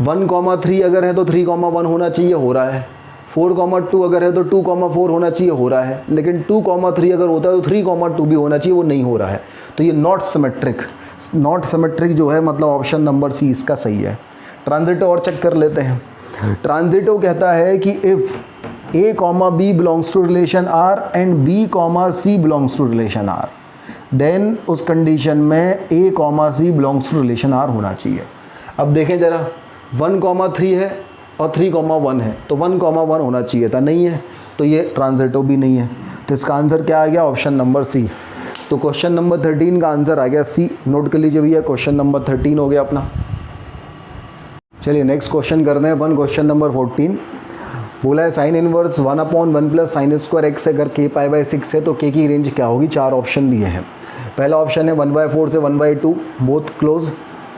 1,3 अगर है तो 3,1 होना चाहिए, हो रहा है। 4,2 अगर है तो 2,4 होना चाहिए, हो रहा है। लेकिन 2,3 अगर होता है तो 3,2 भी होना चाहिए, वो नहीं हो रहा है। तो ये नॉट सिमेट्रिक, नॉट सिमेट्रिक जो है, मतलब ऑप्शन नंबर सी इसका सही है। ट्रांजिटिव और चेक कर लेते हैं। ट्रांजिटिव कहता है कि if a, b belongs to relation R and b, c belongs to relation R, then उस कंडीशन में a, c belongs to relation R होना चाहिए। अब देखें ज़रा, 1,3 है और 3,1 है, तो 1,1 होना चाहिए था, नहीं है, तो ये ट्रांजिटिव भी नहीं है। तो इसका आंसर क्या आ गया, ऑप्शन नंबर सी। तो क्वेश्चन नंबर 13 का आंसर आ गया सी। नोट कर लीजिए भैया, क्वेश्चन नंबर 13 हो गया अपना। चलिए नेक्स्ट क्वेश्चन करते हैं अपन, क्वेश्चन नंबर 14। बोला है sine inverse 1/1 plus sine square x अगर k π/6 है तो k की रेंज क्या होगी। 4 ऑप्शन दिए हैं। पहला ऑप्शन है 1/4 से 1/2 बोथ क्लोज,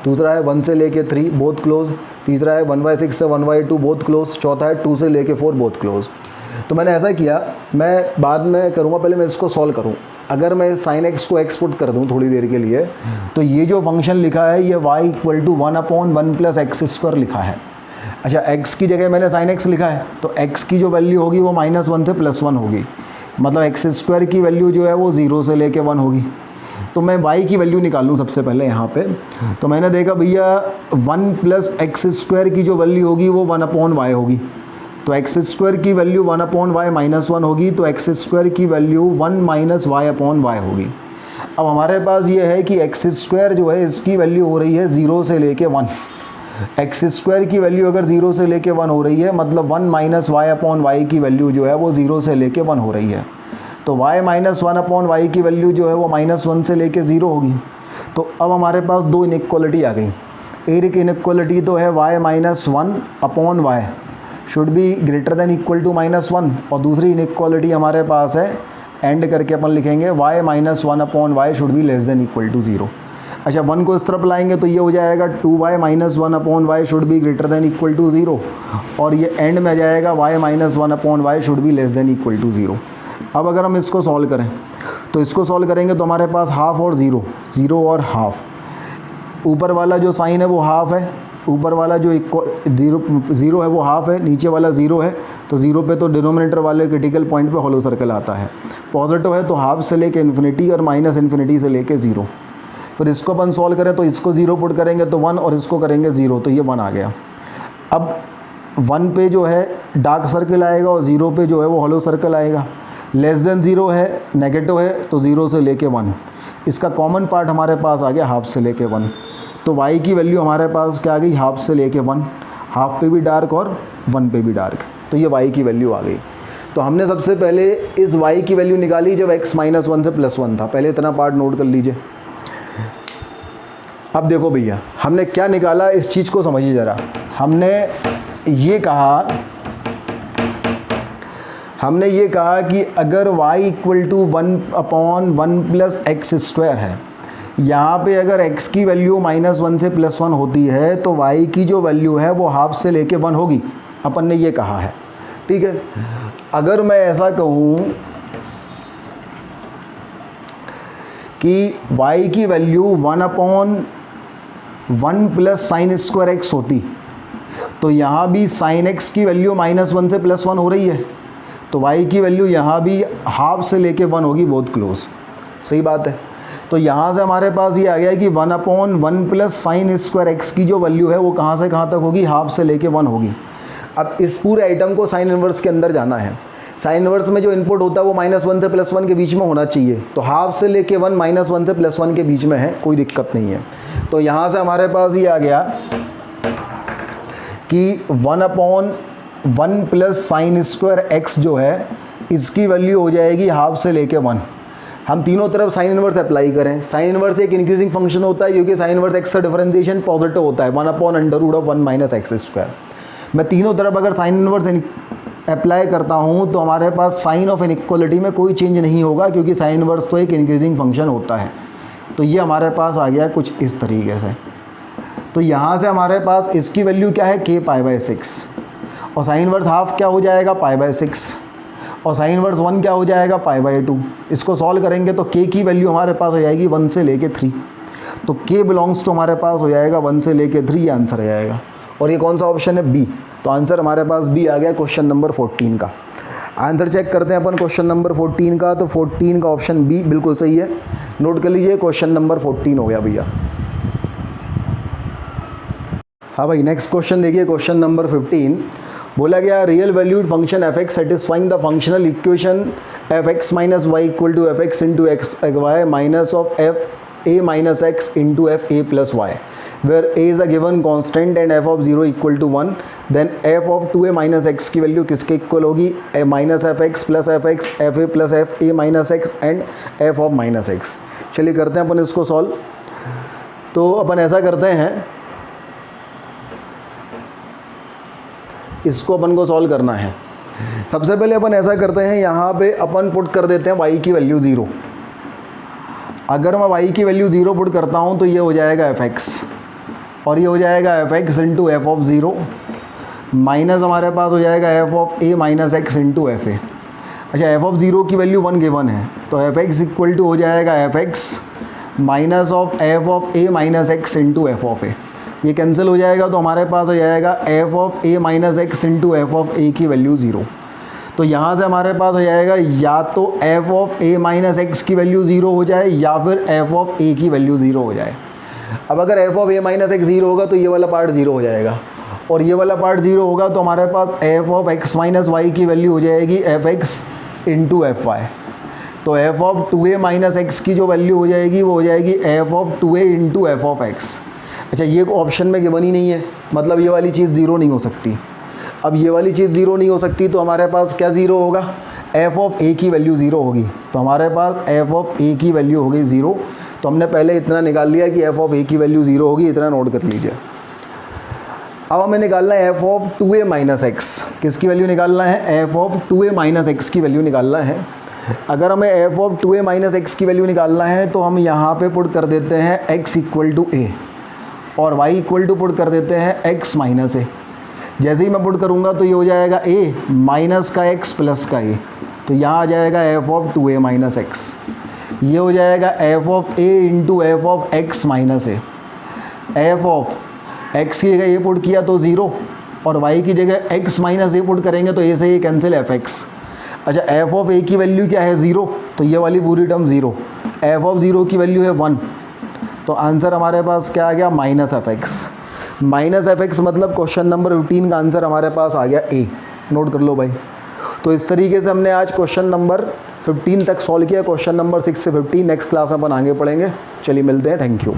दूसरा है 1 से लेके 3 बहुत क्लोज, तीसरा है 1/6 से 1/2 बहुत क्लोज, चौथा है 2 से लेके 4 बहुत क्लोज। तो मैंने ऐसा किया, मैं बाद में करूँगा, पहले मैं इसको सॉल्व करूँ। अगर मैं sin x को एक्सपोर्ट कर दूँ थोड़ी देर के लिए, तो ये जो फंक्शन लिखा है ये y = 1/1 + x² लिखा है। अच्छा, x की जगह मैंने sin x लिखा है, तो x की जो वैल्यू होगी वो -1 से +1 होगी, मतलब x² की वैल्यू जो है वो 0 से लेके 1 होगी। तो मैं y की वैल्यू निकालूँ सबसे पहले यहाँ पे। तो मैंने देखा भैया 1 + x² की जो वैल्यू होगी वो 1/y होगी, तो x² की वैल्यू 1/y -1 होगी, तो x² की वैल्यू 1 - y/y होगी। अब हमारे पास ये है कि x² जो है इसकी वैल्यू हो रही है 0 से लेके 1। x² की वैल्यू अगर 0 से लेके 1 हो रही है, मतलब 1 - y/y की वैल्यू जो है वो 0 से लेके 1 हो रही है, तो y - 1/y की वैल्यू जो है वो -1 से लेके 0 होगी। तो अब हमारे पास दो इनइक्वालिटी आ गई। एक इनइक्वालिटी तो है y - 1/y should be greater than equal to -1, और दूसरी इनइक्वालिटी हमारे पास है, एंड करके अपन लिखेंगे y - 1/y should be less than equal to 0। अच्छा, 1 को इस तरफ लाएंगे तो ये हो जाएगा 2y - 1/y should be greater than equal to 0, और ये एंड में आ जाएगा y - 1/y should be less than equal to 0। अब अगर हम इसको सॉल्व करें, तो इसको सॉल्व करेंगे तो हमारे पास हाफ और 0, 0 और हाफ, ऊपर वाला जो साइन है वो हाफ है, ऊपर वाला जो ज़ीरो है वो हाफ है, नीचे वाला 0 है, तो 0 पे तो डिनोमिनेटर वाले क्रिटिकल पॉइंट पे हॉलो सर्कल आता है। पॉजिटिव है तो हाफ से लेके इन्फिनिटी और -∞ से लेके 0। फिर इसको अपन सॉल्व करें तो इसको 0 पुट करेंगे तो 1, और इसको करेंगे 0, तो ये 1 आ गया। अब 1 पे जो है डार्क सर्कल आएगा और 0 पे जो है वो हॉलो सर्कल आएगा। लेस देन 0 है, नेगेटिव है, तो 0 से लेके 1, इसका कॉमन पार्ट हमारे पास आ गया हाफ से लेके 1। तो y की वैल्यू हमारे पास क्या आ गई, हाफ से लेके 1, हाफ पे भी डार्क और 1 पे भी डार्क, तो ये y की वैल्यू आ गई। तो हमने सबसे पहले इस y की वैल्यू निकाली जब x - 1 से +1 था, पहले इतना पार्ट नोट कर लीजिए। अब देखो भैया हमने क्या निकाला, इस चीज़ को समझिए ज़रा। हमने ये कहा कि अगर y = 1/1 + x² है, यहाँ पे अगर x की वैल्यू -1 से +1 होती है तो y की जो वैल्यू है वो हाफ से लेके 1 होगी, अपन ने ये कहा है, ठीक है। अगर मैं ऐसा कहूँ कि y की वैल्यू 1/1 + sin² x होती, तो यहाँ भी sin x की वैल्यू -1 से +1 हो रही है, तो y की वैल्यू यहाँ भी हाफ से लेके 1 होगी, बहुत क्लोज, सही बात है। तो यहाँ से हमारे पास ये आ गया कि 1/1 + sin² x की जो वैल्यू है वो कहाँ से कहाँ तक होगी, हाफ से लेके 1 होगी। अब इस पूरे आइटम को साइन इनवर्स के अंदर जाना है। साइन इनवर्स में जो इनपुट होता है वो -1 से +1 के बीच में होना चाहिए, तो हाफ से लेके 1 -1 से +1 के बीच में है, कोई दिक्कत नहीं है। तो यहाँ से हमारे पास ये आ गया कि 1/1 + sin² x जो है इसकी वैल्यू हो जाएगी हाफ से लेके 1। हम तीनों तरफ साइन इनवर्स अप्लाई करें। साइन इनवर्स एक इंक्रीजिंग फंक्शन होता है क्योंकि साइन इनवर्स x का डिफरेंशिएशन पॉजिटिव होता है, 1/√1 - x²। मैं तीनों तरफ अगर साइन इनवर्स अप्लाई करता हूँ तो हमारे पास साइन ऑफ इनइक्वालिटी में कोई चेंज नहीं होगा, क्योंकि साइन इनवर्स तो एक इंक्रीजिंग फंक्शन होता है। तो ये हमारे पास आ गया कुछ इस तरीके से। तो यहाँ से हमारे पास इसकी वैल्यू क्या है, k π/6, और साइन इनवर्स हाफ क्या हो जाएगा, π/6, और साइन इनवर्स 1 क्या हो जाएगा, π/2। इसको सॉल्व करेंगे तो k की वैल्यू हमारे पास हो जाएगी 1 से लेके 3, तो k बिलोंग्स टू हमारे पास हो जाएगा 1 से लेके 3, ये आंसर आ जाएगा। और ये कौन सा ऑप्शन है, बी। तो आंसर हमारे पास बी आ गया क्वेश्चन नंबर 14 का। आंसर चेक करते हैं अपन क्वेश्चन नंबर 14 का, तो 14 का ऑप्शन बी बिल्कुल सही है। नोट कर लीजिए, क्वेश्चन नंबर 14 हो गया भैया। हाँ भाई, नेक्स्ट क्वेश्चन देखिए, क्वेश्चन नंबर 15 बोला गया real valued function f(x) satisfying the functional equation f(x - y = f(x × x y minus of f(a - x) into f(a + y), where a is a given constant and f of 0 = 1, then f of 2a - x की value किसके equal होगी, -fx + fx, fa + fa - x and f of -x। चलिए करते हैं अपन इसको solve. तो अपन ऐसा करते हैं, इसको अपन को सॉल्व करना है। सबसे पहले अपन ऐसा करते हैं, यहाँ पे अपन पुट कर देते हैं y की वैल्यू 0। अगर मैं y की वैल्यू 0 पुट करता हूँ तो ये हो जाएगा f(x), और ये हो जाएगा F X into F of zero minus हमारे पास हो जाएगा F of A minus X into F A. अच्छा, एफ ऑफ ज़ीरो की वैल्यू 1 गिवन है, तो एफ एक्स इक्वल टू हो जाएगा F X minus of A minus X into F of A. ये कैंसिल हो जाएगा तो हमारे पास हो जाएगा F of A minus X into F of A की वैल्यू 0। तो यहाँ से हमारे पास हो जाएगा या तो F of A minus X की वैल्यू 0 हो जाए या फिर एफ ऑफ ए की वैल्यू 0 हो जाए। अब अगर F of A minus x 0 होगा तो ये वाला पार्ट 0 हो जाएगा, और ये वाला पार्ट 0 होगा तो हमारे पास F of X minus Y की वैल्यू हो जाएगी F X into F Y. तो F of 2a minus X की जो वैल्यू हो जाएगी वो हो जाएगी F of 2a into F of X. अच्छा, ये ऑप्शन में गिवन ही नहीं है, मतलब ये वाली चीज़ 0 नहीं हो सकती। अब ये वाली चीज़ 0 नहीं हो सकती तो हमारे पास क्या 0 होगा, एफ ऑफ ए की वैल्यू 0 होगी। तो हमारे पास एफ ऑफ ए की वैल्यू होगी 0। तो हमने पहले इतना निकाल लिया कि एफ ऑफ ए की वैल्यू 0 होगी, इतना नोट कर लीजिए। अब हमें निकालना है F of 2a minus x. किसकी वैल्यू निकालना है, F of 2a minus X की वैल्यू निकालना है। अगर हमें F of 2a minus X की वैल्यू निकालना है तो हम यहाँ पे पुट कर देते हैं x इक्वल टू ए और y इक्वल टू पुट कर देते हैं x माइनस ए। जैसे ही मैं पुट करूँगा तो ये हो जाएगा a माइनस का x प्लस का a। तो यहाँ आ जाएगा F of 2a minus x. ये हो जाएगा F of a into F of x minus A. F of x की जगह ये पुट किया तो 0 और y की जगह x माइनस ए पुट करेंगे तो a से ये कैंसिल एफ एक्स। अच्छा, एफ ऑफ ए की वैल्यू क्या है 0, तो ये वाली पूरी टर्म 0। एफ ऑफ 0 की वैल्यू है 1, तो आंसर हमारे पास क्या आ गया, minus F X. Minus F x मतलब क्वेश्चन नंबर 15 का आंसर हमारे पास आ गया ए। नोट कर लो भाई। तो इस तरीके से हमने आज क्वेश्चन नंबर 15 तक सॉल्व किया। क्वेश्चन नंबर 6 से 15 नेक्स्ट क्लास में अपन आगे पढ़ेंगे। चलिए मिलते हैं, थैंक यू।